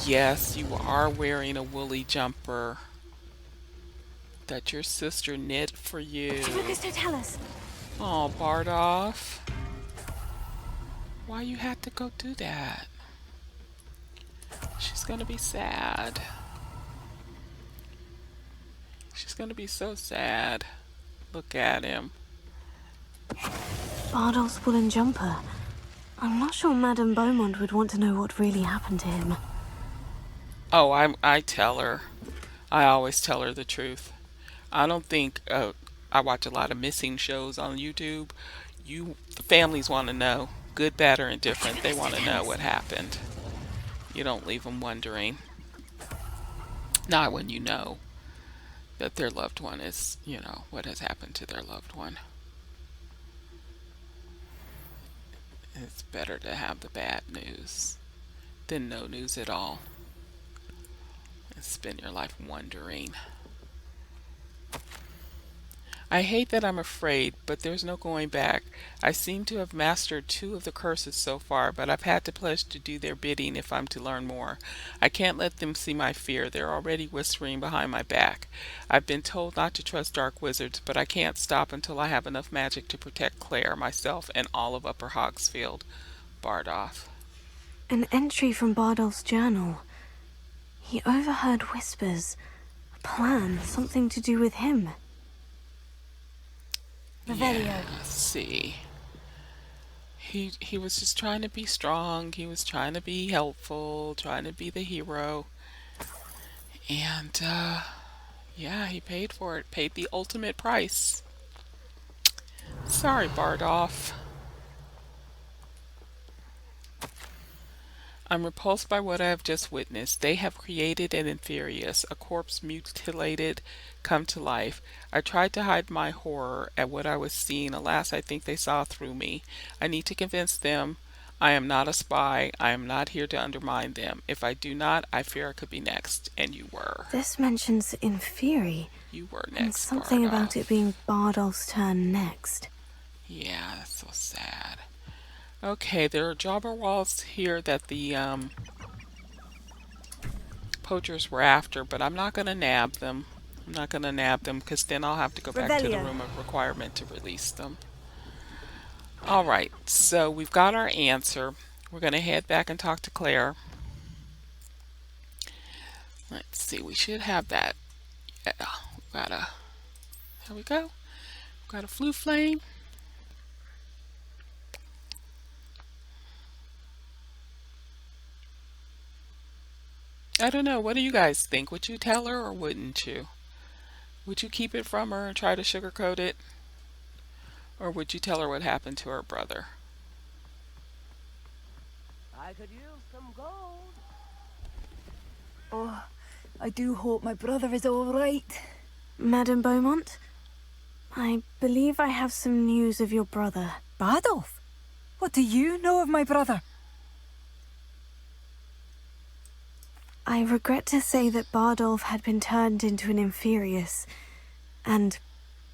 Yes, you are wearing a woolly jumper that your sister knit for you. Petrificus Totalis. Oh, Bardolph. Why you had to go do that? She's gonna be sad. She's gonna be so sad. Look at him. Bardolph's woolen jumper. I'm not sure Madame Beaumont would want to know what really happened to him. Oh, I tell her. I always tell her the truth. I don't think I watch a lot of missing shows on YouTube. The families want to know, good, bad, or indifferent. They want to know what happened. You don't leave them wondering. Not when you know that their loved one is, what has happened to their loved one. It's better to have the bad news than no news at all. And spend your life wondering. I hate that I'm afraid, but there's no going back. I seem to have mastered 2 of the curses so far, but I've had to pledge to do their bidding if I'm to learn more. I can't let them see my fear. They're already whispering behind my back. I've been told not to trust dark wizards, but I can't stop until I have enough magic to protect Claire, myself, and all of Upper Hogsfield. Bardolph. An entry from Bardolph's journal. He overheard whispers. A plan, something to do with him. Yeah, let's see. He was just trying to be strong. He was trying to be helpful, trying to be the hero. And, yeah, he paid for it. Paid the ultimate price. Sorry, Bardolph. I'm repulsed by what I have just witnessed. They have created an Inferius, a corpse mutilated, come to life. I tried to hide my horror at what I was seeing. Alas, I think they saw through me. I need to convince them I am not a spy. I am not here to undermine them. If I do not, I fear I could be next. And you were. This mentions Inferi, You were and next, something about it Bardolph. being Bardolph's turn next. Yeah, that's so sad. Okay, there are jobber walls here that the poachers were after, but I'm not going to nab them. I'm not going to nab them because then I'll have to go back to the Revelio. room of requirement to release them. All right, so we've got our answer. We're going to head back and talk to Claire. Let's see, we should have that. Yeah, we've got a, there we go. We've got a flue flame. I don't know, what do you guys think? Would you tell her or wouldn't you? Would you keep it from her and try to sugarcoat it? Or would you tell her what happened to her brother? I could use some gold. Oh, I do hope my brother is all right. Madame Beaumont, I believe I have some news of your brother. Bardolph? What do you know of my brother? I regret to say that Bardolph had been turned into an Inferius, and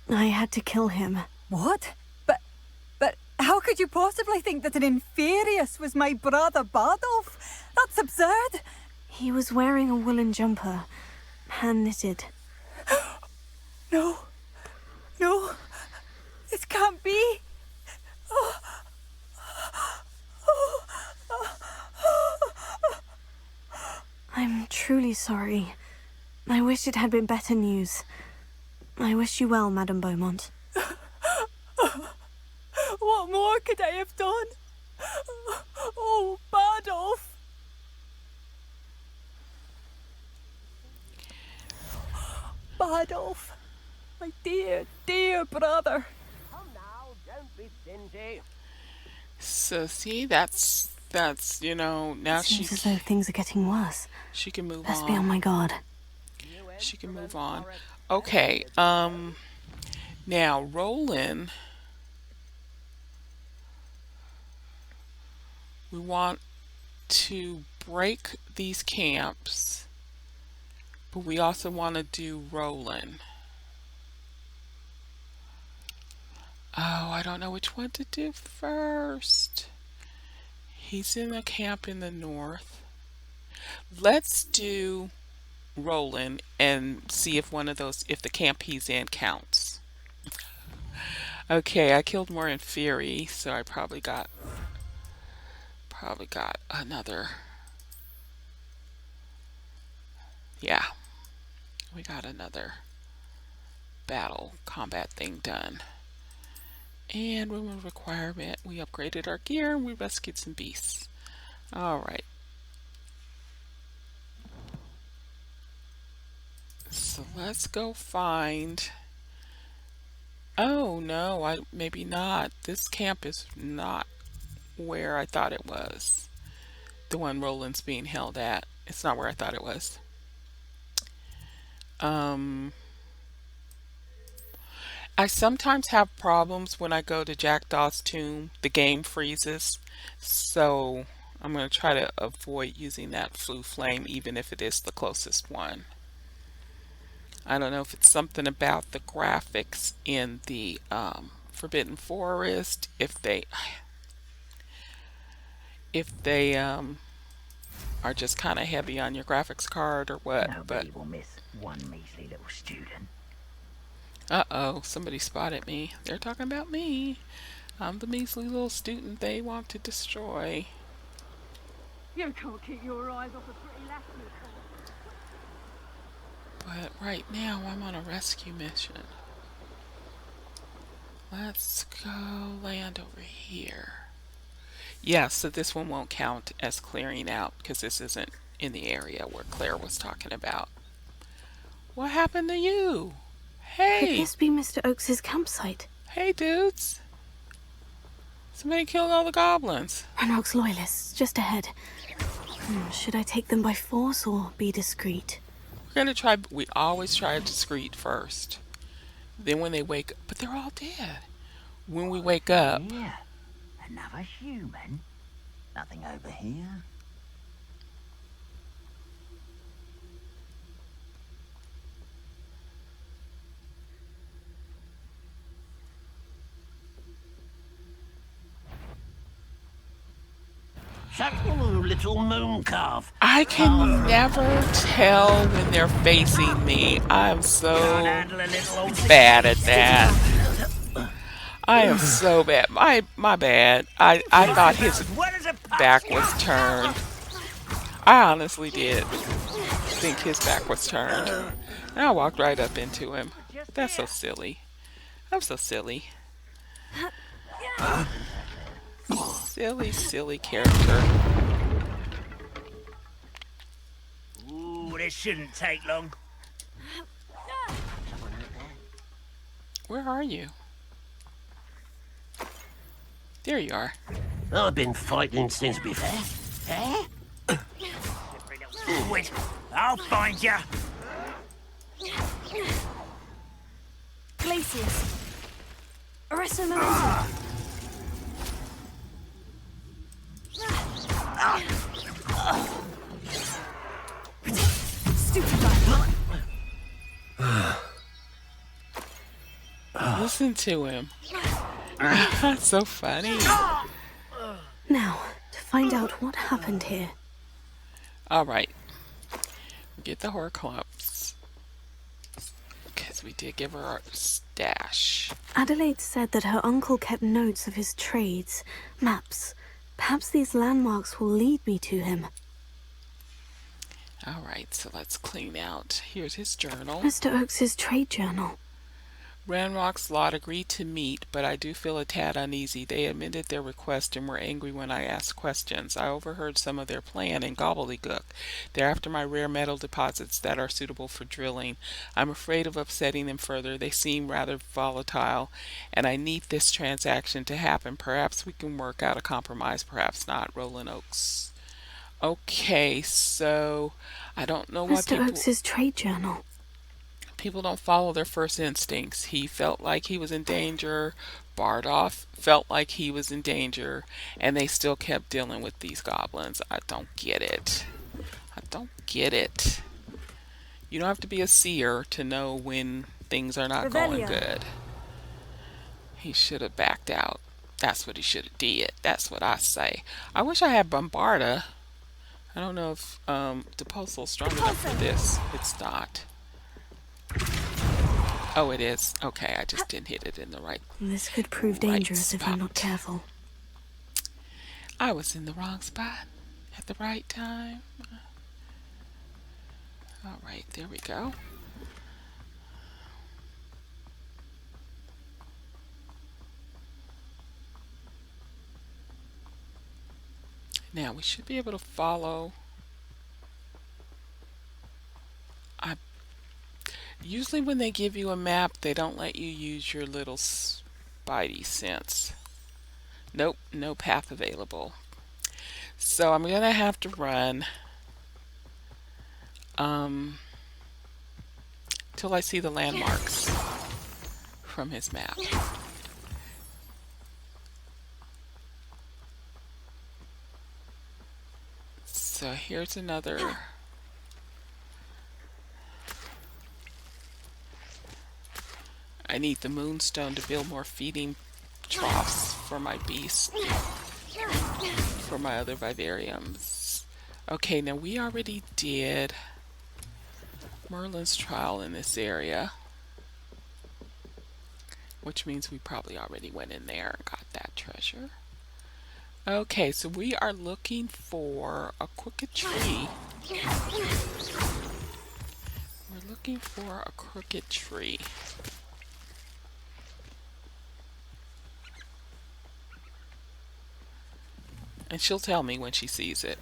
I had to kill him. What? But how could you possibly think that an Inferius was my brother Bardolph? That's absurd. He was wearing a woolen jumper, hand-knitted. No. No. This can't be. Oh. I'm truly sorry. I wish it had been better news. I wish you well, Madame Beaumont. What more could I have done? Oh, Bardolph. Bardolph. My dear, dear brother. Come now, don't be stingy. So see, that's now It seems as though things are getting worse. she can move Best be on on. my guard. She can move on. Okay, now Roland, we want to break these camps, but we also want to do Roland. Oh, I don't know which one to do first. He's in a camp in the north. Let's do Roland and see if if the camp he's in counts. Okay, I killed more in Fury, so I probably got another. Yeah, we got another combat thing done. And room of requirement, we upgraded our gear and we rescued some beasts. Alright. So let's go find... Oh no, maybe not. This camp is not where I thought it was. The one Roland's being held at. It's not where I thought it was. I sometimes have problems when I go to Jackdaw's tomb. The game freezes. So I'm going to try to avoid using that flue flame even if it is the closest one. I don't know if it's something about the graphics in the Forbidden Forest, if they are just kind of heavy on your graphics card or what. Nobody will miss one measly little student. Uh-oh, somebody spotted me. They're talking about me. I'm the measly little student they want to destroy. You can't keep your eyes off a pretty lass, But right now I'm on a rescue mission. Let's go land over here. Yeah, so this one won't count as clearing out because this isn't in the area where Claire was talking about. What happened to you? Could Hey! this be Mr. Oakes's campsite? Hey, dudes! Somebody killed all the goblins. Ranrock's loyalists, just ahead. Should I take them by force or be discreet? We always try discreet first. Then when they wake up, but they're all dead. When we wake up, Yeah, another human. Nothing over here. Little mooncalf. I can never tell when they're facing me. I'm so bad at that. I am so bad. My bad. I thought his back was turned. I honestly did think his back was turned. And I walked right up into him. That's so silly. I'm so silly. Silly, silly character. Ooh, this shouldn't take long. Where are you? There you are. I've been fighting since before. Eh? Wait, I'll find ya. Glacius. Arresto momentum. Stupid man. Listen to him. That's so funny. Now, to find out what happened here. Alright. Get the Horcrux. Because we did give her our stash. Adelaide said that her uncle kept notes of his trades, maps. Perhaps these landmarks will lead me to him. Alright, so let's clean out. Here's his journal. Mr. Oakes's trade journal. Ranrock's lot agreed to meet, but I do feel a tad uneasy. They amended their request and were angry when I asked questions. I overheard some of their plan in gobbledygook. They're after my rare metal deposits that are suitable for drilling. I'm afraid of upsetting them further. They seem rather volatile, and I need this transaction to happen. Perhaps we can work out a compromise, perhaps not. Roland Oakes. Okay, so I don't know what Mr. Oakes's trade journal. People don't follow their first instincts. He felt like he was in danger. Bardoff felt like he was in danger, and they still kept dealing with these goblins. I don't get it. I don't get it. You don't have to be a seer to know when things are not going good. He should have backed out. That's what he should have did. That's what I say. I wish I had Bombarda. I don't know if the postal's strong enough for this. It's not. Oh, it is. Okay, I just didn't hit it in the right. This could prove dangerous if I'm not careful. I was in the wrong spot at the right time. All right, there we go. Now we should be able to follow. Usually when they give you a map, they don't let you use your little spidey sense. Nope, no path available. So I'm going to have to run till I see the landmarks from his map. So here's another. I need the moonstone to build more feeding troughs for my beast, for my other vivariums. Okay, now we already did Merlin's trial in this area, which means we probably already went in there and got that treasure. Okay, so we are looking for a crooked tree. We're looking for a crooked tree. And she'll tell me when she sees it.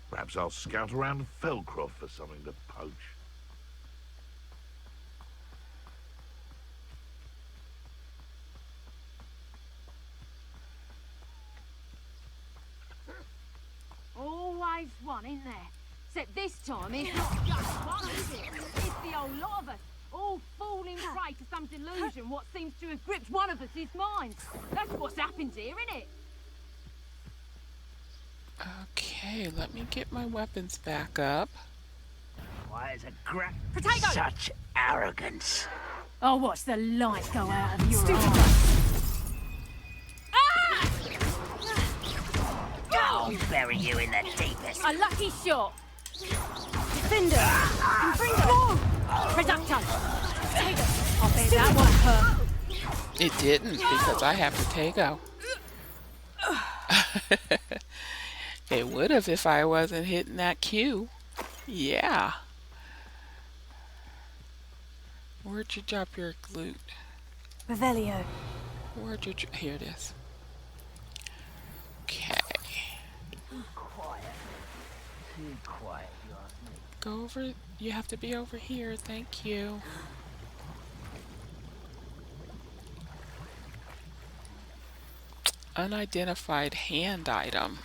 Perhaps I'll scout around Felcroft for something to poach. Always one, isn't there? Except this time it's not just one, is it? It's the whole lot of us. prey to some delusion what seems to have gripped one of us' minds. That's what's happened here, isn't it? Okay, let me get my weapons back up. Why is a grat Potato! such arrogance? I'll watch the light go out of your eyes. Ah! I'll bury you in the deepest. A lucky shot. Defender! Bring more! Reducto! I'll bet that won't hurt. It didn't because I have Protego. It would have if I wasn't hitting that Q. Yeah. Where'd you drop your glute? Revelio. Where'd you here it is. Okay. Too quiet. Too quiet, you ask me. Go over. You have to be over here. Thank you. Unidentified hand item.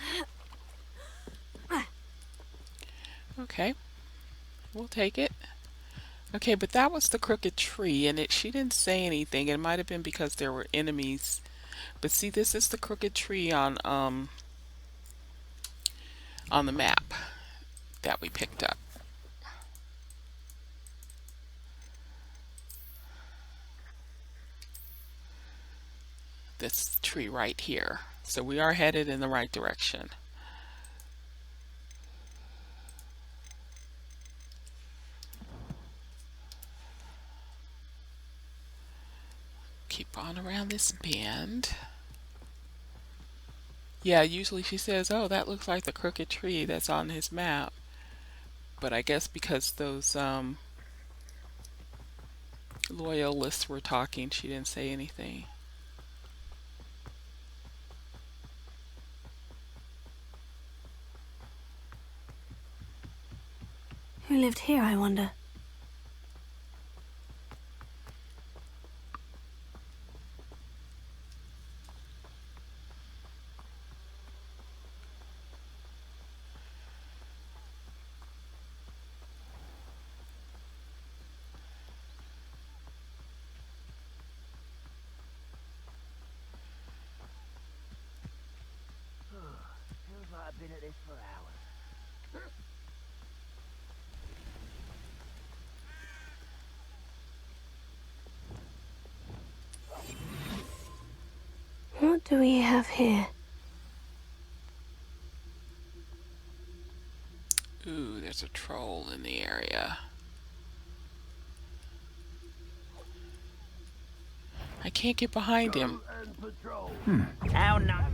Okay. We'll take it. Okay, but that was the crooked tree, and she didn't say anything. It might have been because there were enemies. But see, this is the crooked tree on the map that we picked up. This tree right here. So we are headed in the right direction. Keep on around this bend. Yeah, usually she says, oh, that looks like the crooked tree that's on his map. But I guess because those loyalists were talking, she didn't say anything. Who lived here, I wonder? Feels like I've been at this for hours. What do we have here? Ooh, there's a troll in the area. I can't get behind him. How now?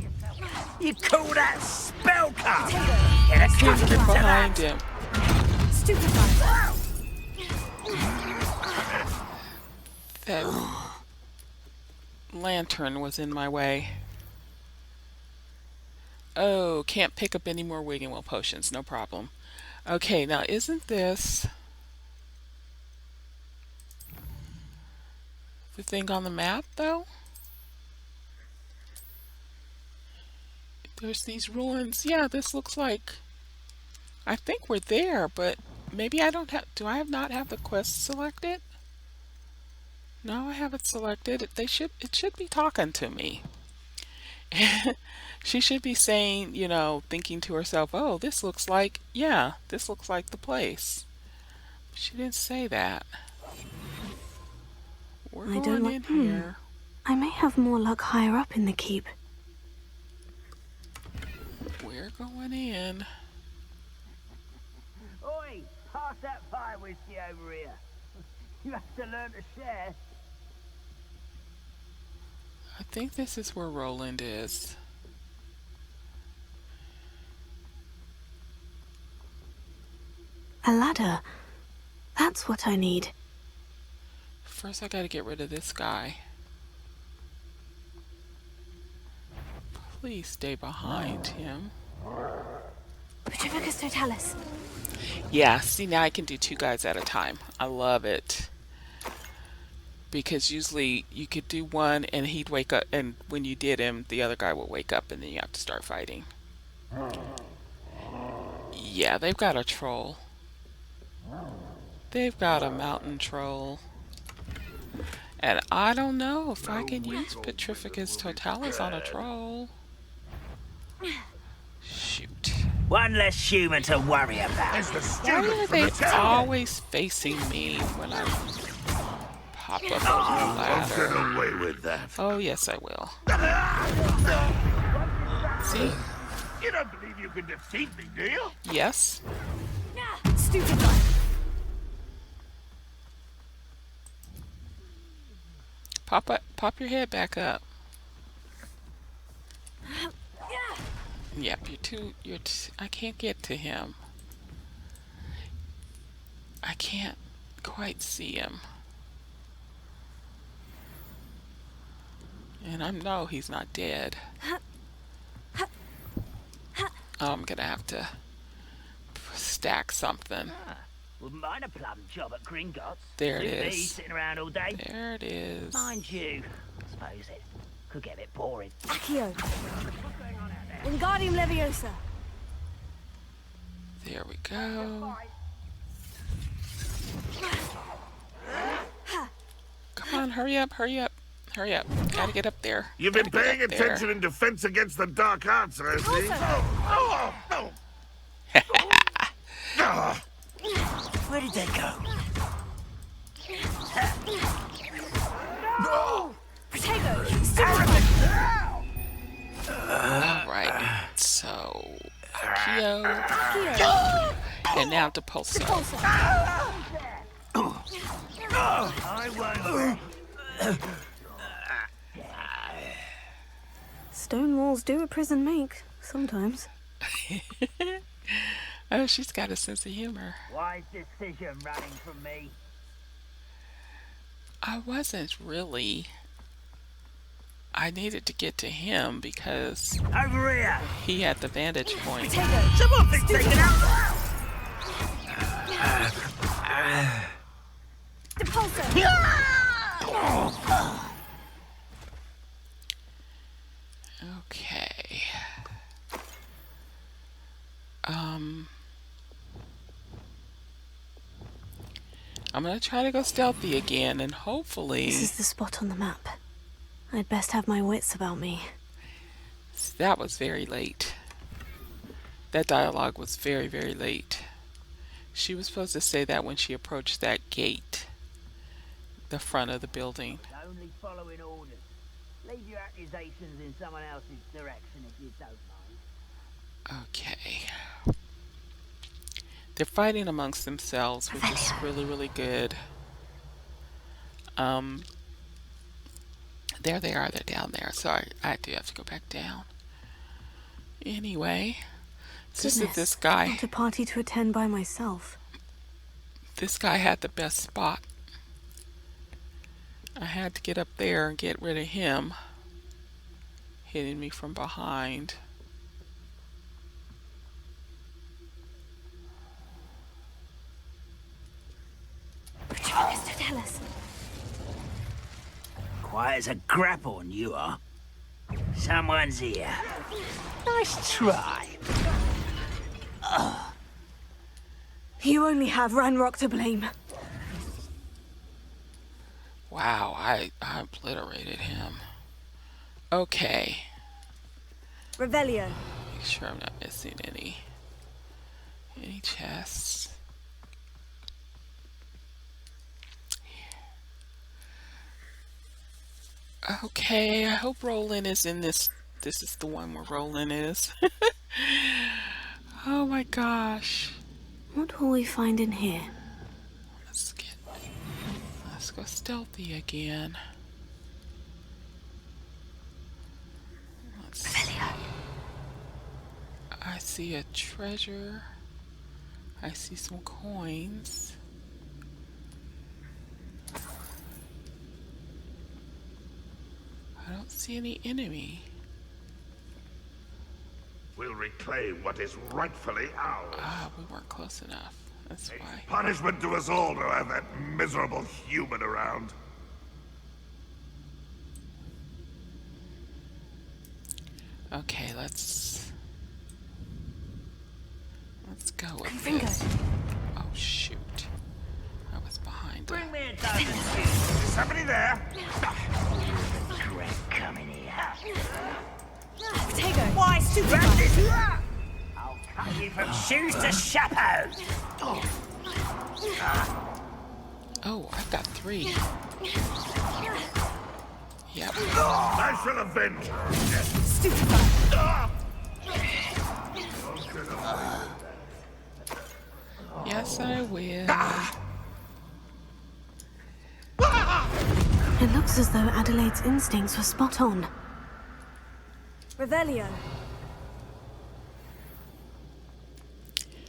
You call that spellcast? Get I can't accustomed get to behind that. him. That lantern was in my way. Oh, can't pick up any more Wigging Well potions. No problem. Okay, now isn't this the thing on the map, though? There's these ruins. Yeah, this looks like... I think we're there, but maybe I don't have... Do I not have the quest selected? No, I have it selected. It should be talking to me. She should be saying, you know, thinking to herself, oh, this looks like... Yeah, this looks like the place. She didn't say that. We're going in here. I may have more luck higher up in the keep. We're going in. Oi, pass that fire whiskey over here. You have to learn to share. I think this is where Rowland is. A ladder. That's what I need. First, I gotta get rid of this guy. Please stay behind him. Petrificus totalis. Yeah, see, now I can do 2 guys at a time. I love it. Because usually you could do one and he'd wake up, and when you did him, the other guy would wake up and then you have to start fighting. Yeah, they've got a troll. They've got a mountain troll. And I don't know if I can use Petrificus Totalis on a troll. Shoot. One less human to worry about. Why are they always facing me when I pop up over the ladder? Get away with that. Oh, yes, I will. See? You don't believe you can defeat me, do you? Yes. Stupid one. Pop your head back up. Yep, I can't get to him. I can't quite see him. And I know he's not dead. Oh, I'm gonna have to stack something. Wouldn't mind a plum job at Gringotts. There it Suit me, is. sitting around all day. There it is. Mind you, I suppose it could get a bit boring. Accio. Wingardium Leviosa. There we go. Come on, hurry up, hurry up, hurry up. Gotta get up there. You've been Gotta paying get up there. attention in defense against the dark arts, I see. Oh. Where did they go? No! Protego! Alright, so Accio. And now Depulso. I won't. Stone walls do a prison make, sometimes. Oh, she's got a sense of humor. Wise decision running from me. I wasn't really. I needed to get to him because Over here. he had the vantage point. Someone thinks they can out. Okay. I'm gonna try to go stealthy again, and hopefully This is the spot on the map. I'd best have my wits about me. that was very late. That dialogue was very, very late. She was supposed to say that when she approached that gate, the front of the building. Only following orders. Leave your accusations in someone else's direction if you don't mind. Okay. They're fighting amongst themselves, which is really, really good. There they are. They're down there. Sorry, I do have to go back down. Anyway, this guy. Not a party to attend by myself. This guy had the best spot. I had to get up there and get rid of him hitting me from behind. Mr. Tellis. Quiet as a grapphorn, you are. Someone's here. Nice try. You only have Ranrock to blame. Wow, I obliterated him. Okay. Revelio. Make sure I'm not missing any chests. Okay, I hope Rowland is in this. This is the one where Rowland is. Oh my gosh. What will we find in here? Let's go stealthy again. Let's see. I see a treasure. I see some coins. I don't see any enemy. We'll reclaim what is rightfully ours. Ah, we weren't close enough. That's why. Punishment to us all to have that miserable human around. Okay, let's go with this. Oh shoot. I was behind. Bring me a dozen. Somebody there? Dread coming here. Potato! Why, stupid! Grab this! I'll cut you from shoes to chapeau. Oh, I've got 3. Yep. I shall avenge her. Stupid! Yes, I will. It looks as though Adelaide's instincts were spot on. Revelio.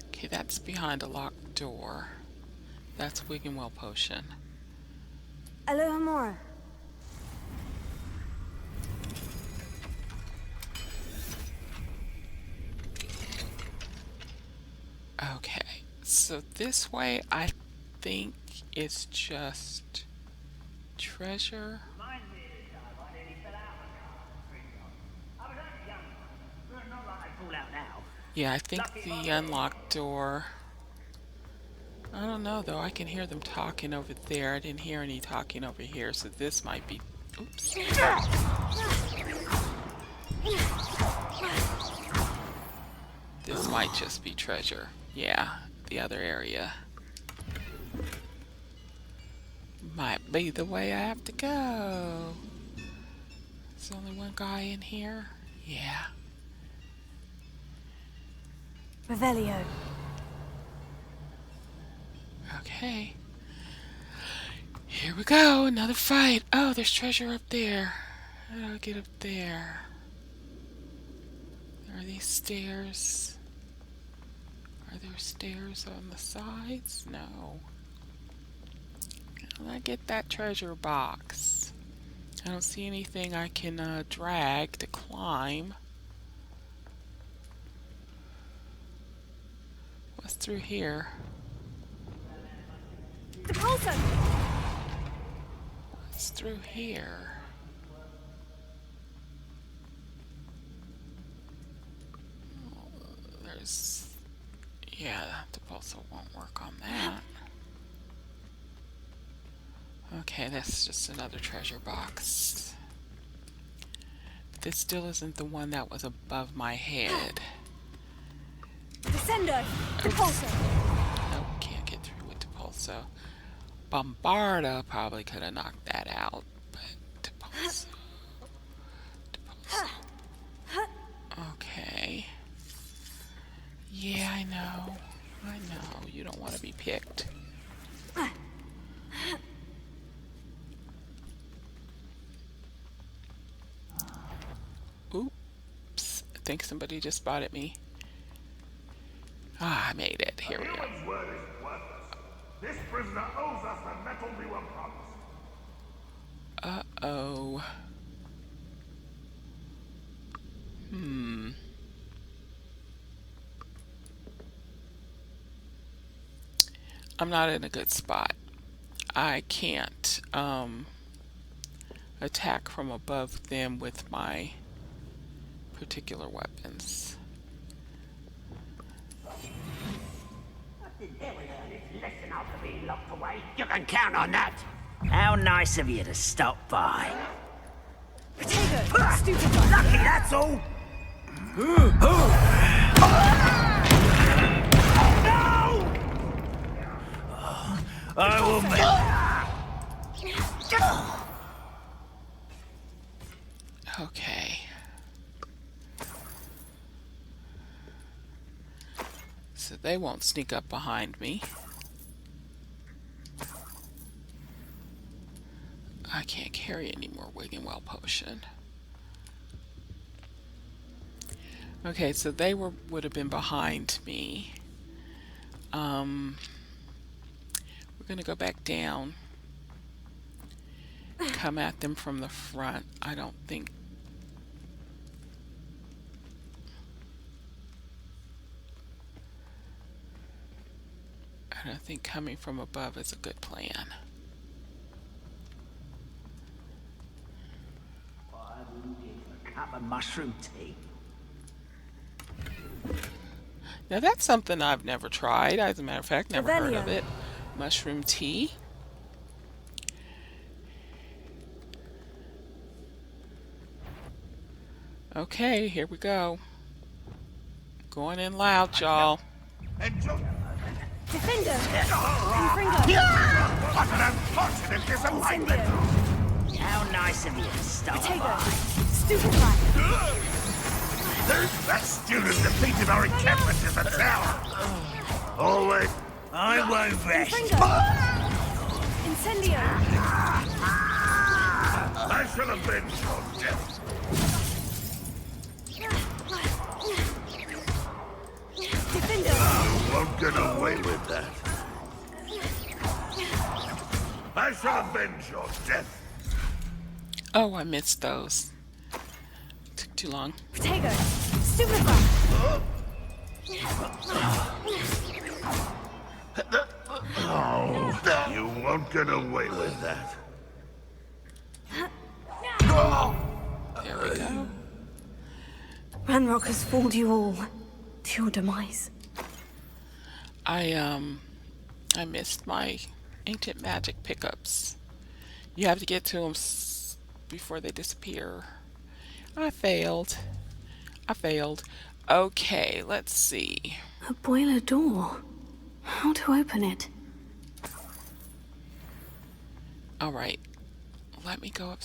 Okay, that's behind a locked door. That's Wiggenwell potion. Alohomora. Okay, so this way I think it's just treasure. Yeah, I think the unlocked door. I don't know though, I can hear them talking over there. I didn't hear any talking over here, so this might be. Oops. This might just be treasure. Yeah, the other area might be the way I have to go. There's only one guy in here. Yeah. Revelio. Okay. Here we go, another fight. Oh, there's treasure up there. How do I get up there? Are these stairs? Are there stairs on the sides? No. How do I get that treasure box? I don't see anything I can drag to climb. What's through here? The pulsar! What's through here? There's... yeah, the pulsar won't work on that. Okay, that's just another treasure box. But this still isn't the one that was above my head. Descendo! The pulsar! Nope, can't get through with the pulsar. Bombarda probably could have knocked that out, but the pulsar. Okay. Yeah, I know. I know. You don't want to be picked. Oops. I think somebody just spotted me. Ah, I made it. Here we go. Human's word is worthless. This prisoner owes us the metal we were promised. Uh-oh. I'm not in a good spot. I can't attack from above them with my particular weapons. You can count on that. How nice of you to stop by. Potato! Stupid one! Lucky, that's all. I will make... Okay. So they won't sneak up behind me. I can't carry any more Wiggenwell potion. Okay, so they would have been behind me. We're gonna go back down. Come at them from the front. I don't think coming from above is a good plan. I wouldn't give a cup of mushroom tea. Now that's something I've never tried. As a matter of fact, never heard of it. Mushroom tea. Okay, here we go. Going in loud, y'all. Defender! What an unfortunate disappointment! How nice of you to stop Potato! by. Stupefy! That student defeated our encampment in the tower. Always. I won't rest. Incendio! I shall avenge your death. Defender! You won't get away with that. I shall avenge your death. Oh, I missed those. Took too long. Potato! Stupefy! Oh, you won't get away with that. There we go. Ranrock has fooled you all to your demise. I missed my ancient magic pickups. You have to get to them before they disappear. I failed. Okay, let's see. A boiler door. How to open it? Alright, let me go up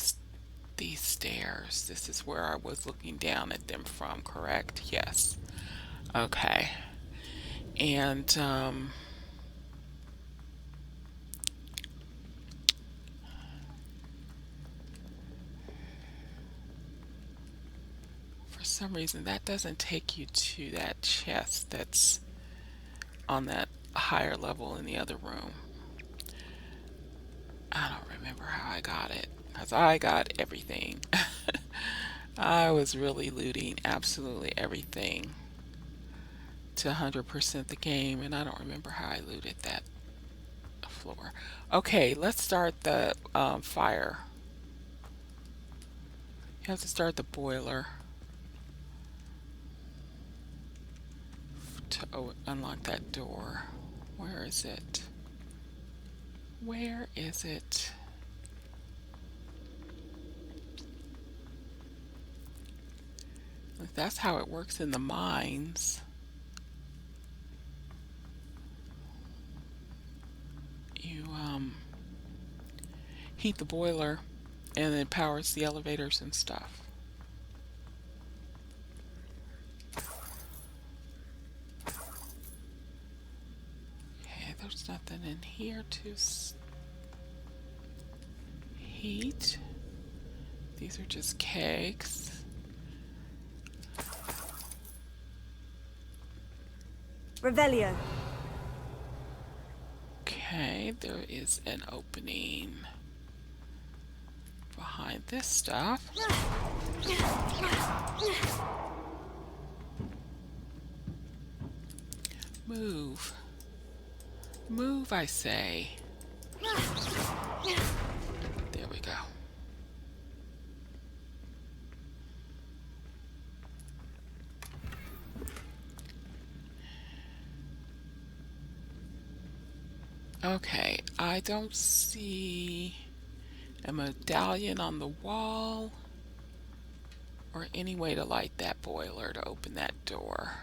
these stairs. This is where I was looking down at them from, correct? Yes. Okay. And, for some reason, that doesn't take you to that chest that's on that higher level in the other room. I don't remember how I got it, because I got everything. I was really looting absolutely everything to 100% the game, and I don't remember how I looted that floor. Okay, let's start the fire. You have to start the boiler to unlock that door. Where is it? Where is it? That's how it works in the mines. You heat the boiler and it powers the elevators and stuff. Okay, there's nothing in here to heat. These are just kegs. Revelio. Okay, there is an opening behind this stuff. Move. Move, I say. There we go. Okay, I don't see a medallion on the wall or any way to light that boiler to open that door.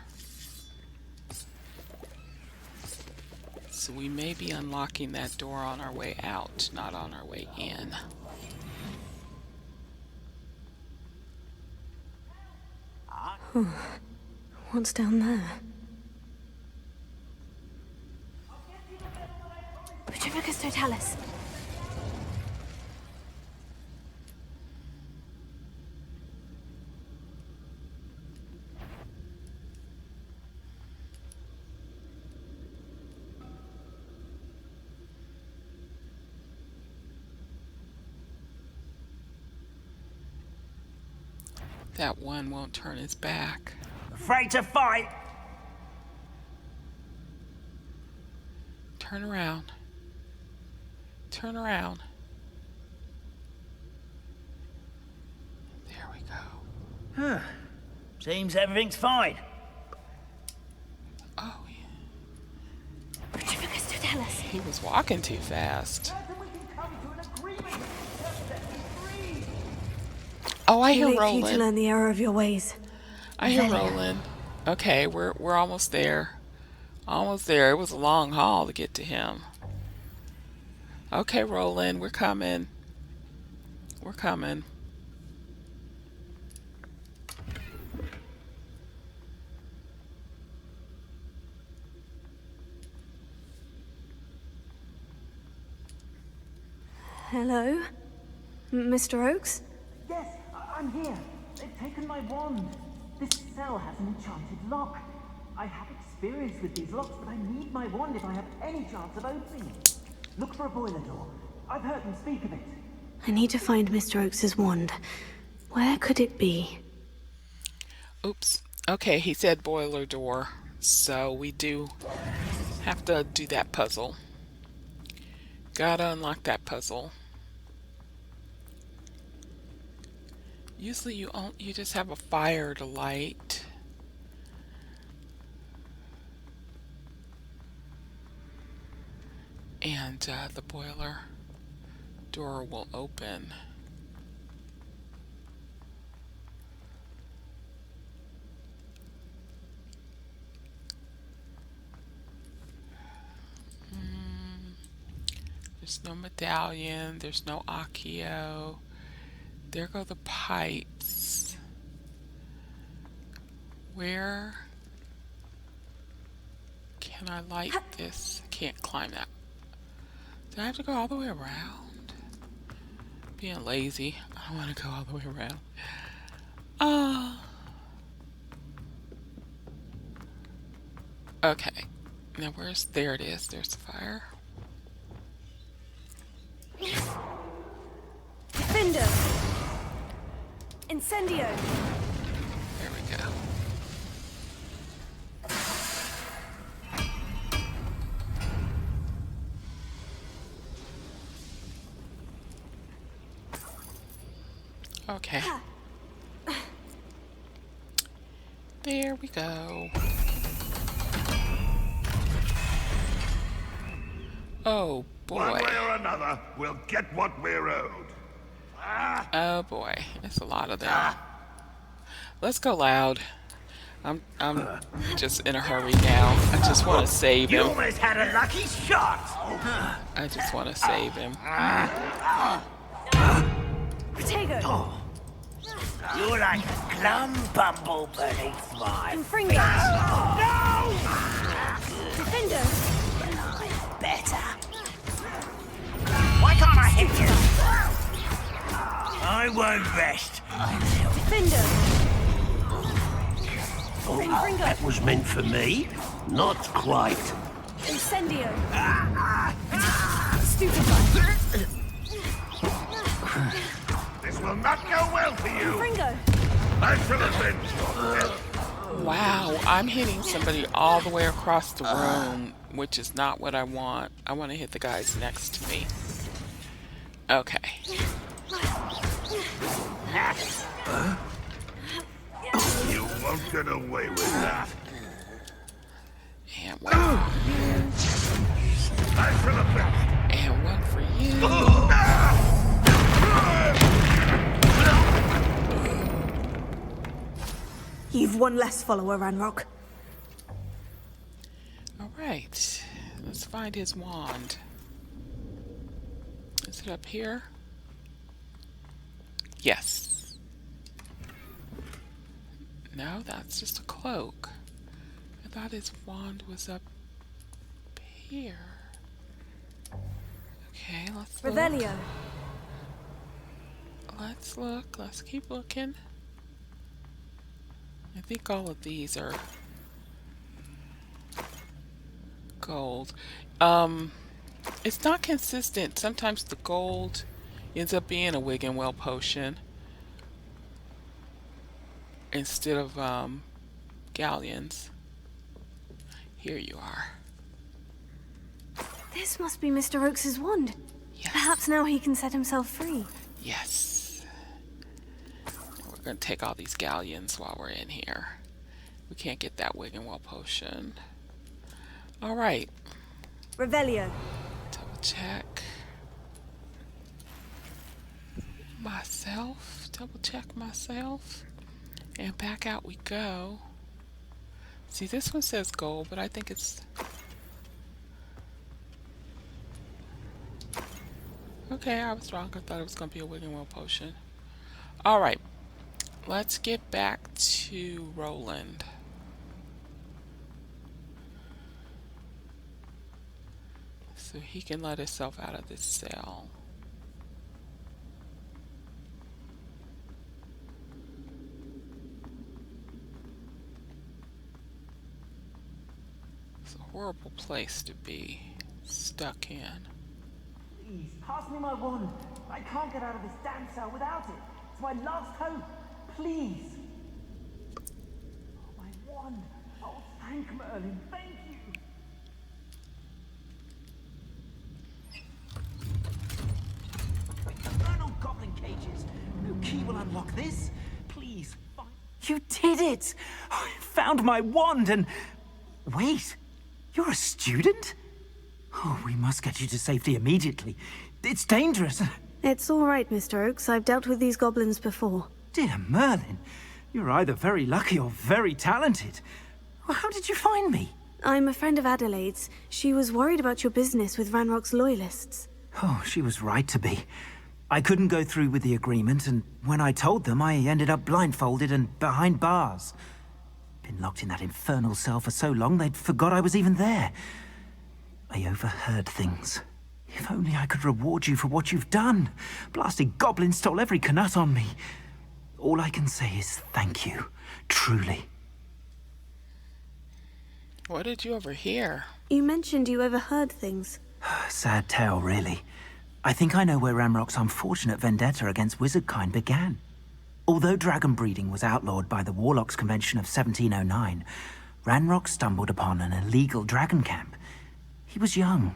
So we may be unlocking that door on our way out, not on our way in. What's down there? Petrificus totalis. That one won't turn his back. Afraid to fight? Turn around. Turn around. There we go. Huh. Seems everything's fine. Oh, yeah. Petrificus totalis. He was walking too fast. Oh, I Too hear late for you to Roland. learn the error of your ways. I hear Revelio. Roland. Okay, we're almost there. Almost there. It was a long haul to get to him. Okay, Roland, we're coming. We're coming. Hello? Mr. Oakes? Yes, I'm here. They've taken my wand. This cell has an enchanted lock. I have experience with these locks, but I need my wand if I have any chance of opening it. Look for a boiler door. I've heard them speak of it. I need to find Mr. Oakes's wand. Where could it be? Oops. Okay, he said boiler door. So we do have to do that puzzle. Gotta unlock that puzzle. Usually you just have a fire to light. And the boiler door will open. There's no medallion, there's no Accio. There go the pipes. Where can I light this? I can't climb that. Do I have to go all the way around? Being lazy. I don't want to go all the way around. Okay. Now there it is. There's the fire. Defender! Incendio! There we go. Okay. There we go. Oh boy. One way or another, we'll get what we're owed. Oh boy, it's a lot of them. Let's go loud. I'm just in a hurry now. I just want to save You him. almost had a lucky shot. I just want to save him. Protego! You're like a glum bumble beneath my Confringo! No! Defender! I'm better. Why can't I hit you? I won't rest. Defender! Oh, that was meant for me. Not quite. Incendio! Stupefy! This will not go well for you. Confringo! I'm from the bench. Wow, I'm hitting somebody all the way across the room, which is not what I want. I want to hit the guys next to me. Okay. You won't get away with that. And one for you. I'm from the bench. And one for you. You've one less follower, Ranrock. Alright. Let's find his wand. Is it up here? Yes. No, that's just a cloak. I thought his wand was up here. Okay, let's look. Revelio! Let's look. Let's keep looking. I think all of these are gold. It's not consistent. Sometimes the gold ends up being a wig and well potion instead of galleons. Here you are. This must be Mr. Oakes's wand. Yes. Perhaps now he can set himself free. Yes. And we're going to take all these galleons while we're in here. We can't get that wig and well potion. Alright. Revelio. Double check. Myself. double check myself. And back out we go. See, this one says gold, but I think it's... Okay, I was wrong. I thought it was going to be a Wigging Well potion. Alright, let's get back to Rowland. So he can let himself out of this cell. It's a horrible place to be stuck in. Please, pass me my wand. I can't get out of this damn cell without it. It's my last hope. Please. My wand. Oh, thank Merlin. Thank you. Infernal goblin cages. No key will unlock this. Please. You did it! I found my wand and... Wait. You're a student? Oh, we must get you to safety immediately. It's dangerous. It's all right, Mr. Oakes. I've dealt with these goblins before. Dear Merlin, you're either very lucky or very talented. Well, how did you find me? I'm a friend of Adelaide's. She was worried about your business with Ranrock's loyalists. Oh, she was right to be. I couldn't go through with the agreement, and when I told them, I ended up blindfolded and behind bars. Been locked in that infernal cell for so long, they'd forgot I was even there. I overheard things. If only I could reward you for what you've done. Blasted goblin stole every canut on me. All I can say is thank you. Truly. What did you overhear? You mentioned you overheard things. Sad tale, really. I think I know where Ranrock's unfortunate vendetta against wizardkind began. Although dragon breeding was outlawed by the Warlocks Convention of 1709, Ranrock stumbled upon an illegal dragon camp. He was young,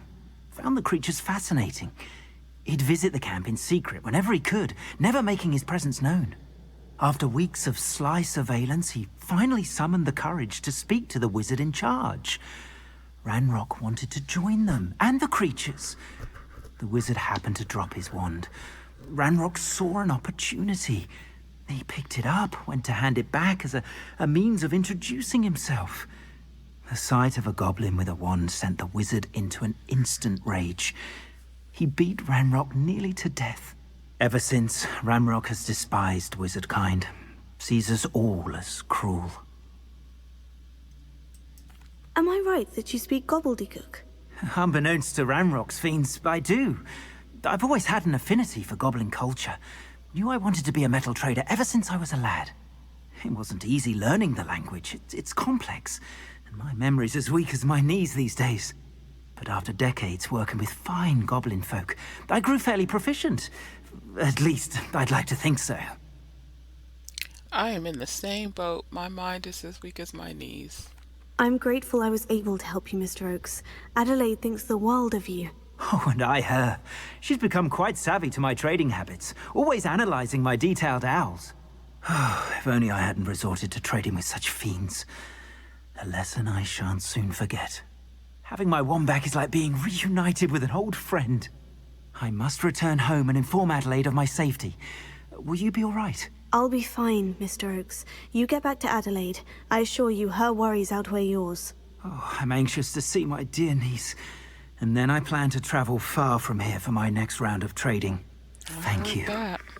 found the creatures fascinating. He'd visit the camp in secret whenever he could, never making his presence known. After weeks of sly surveillance, he finally summoned the courage to speak to the wizard in charge. Ranrock wanted to join them, and the creatures. The wizard happened to drop his wand. Ranrock saw an opportunity. He picked it up, went to hand it back as a means of introducing himself. The sight of a goblin with a wand sent the wizard into an instant rage. He beat Ranrock nearly to death. Ever since, Ranrock has despised wizardkind, sees us all as cruel. Am I right that you speak gobbledygook? Unbeknownst to Ranrock's fiends, I do. I've always had an affinity for goblin culture. Knew I wanted to be a metal trader ever since I was a lad. It wasn't easy learning the language. It's complex, and my memory's as weak as my knees these days. But after decades working with fine goblin folk, I grew fairly proficient. At least, I'd like to think so. I am in the same boat. My mind is as weak as my knees. I'm grateful I was able to help you, Mr. Oakes. Adelaide thinks the world of you. Oh, and I her. She's become quite savvy to my trading habits, always analyzing my detailed owls. If only I hadn't resorted to trading with such fiends. A lesson I shan't soon forget. Having my wand back is like being reunited with an old friend. I must return home and inform Adelaide of my safety. Will you be all right? I'll be fine, Mr. Oakes. You get back to Adelaide. I assure you her worries outweigh yours. Oh, I'm anxious to see my dear niece. And then I plan to travel far from here for my next round of trading. Thank you.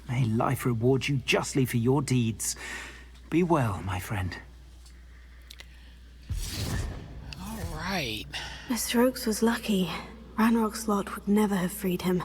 May life reward you justly for your deeds. Be well, my friend. All right. Mr. Oakes was lucky. Ranrock's lot would never have freed him.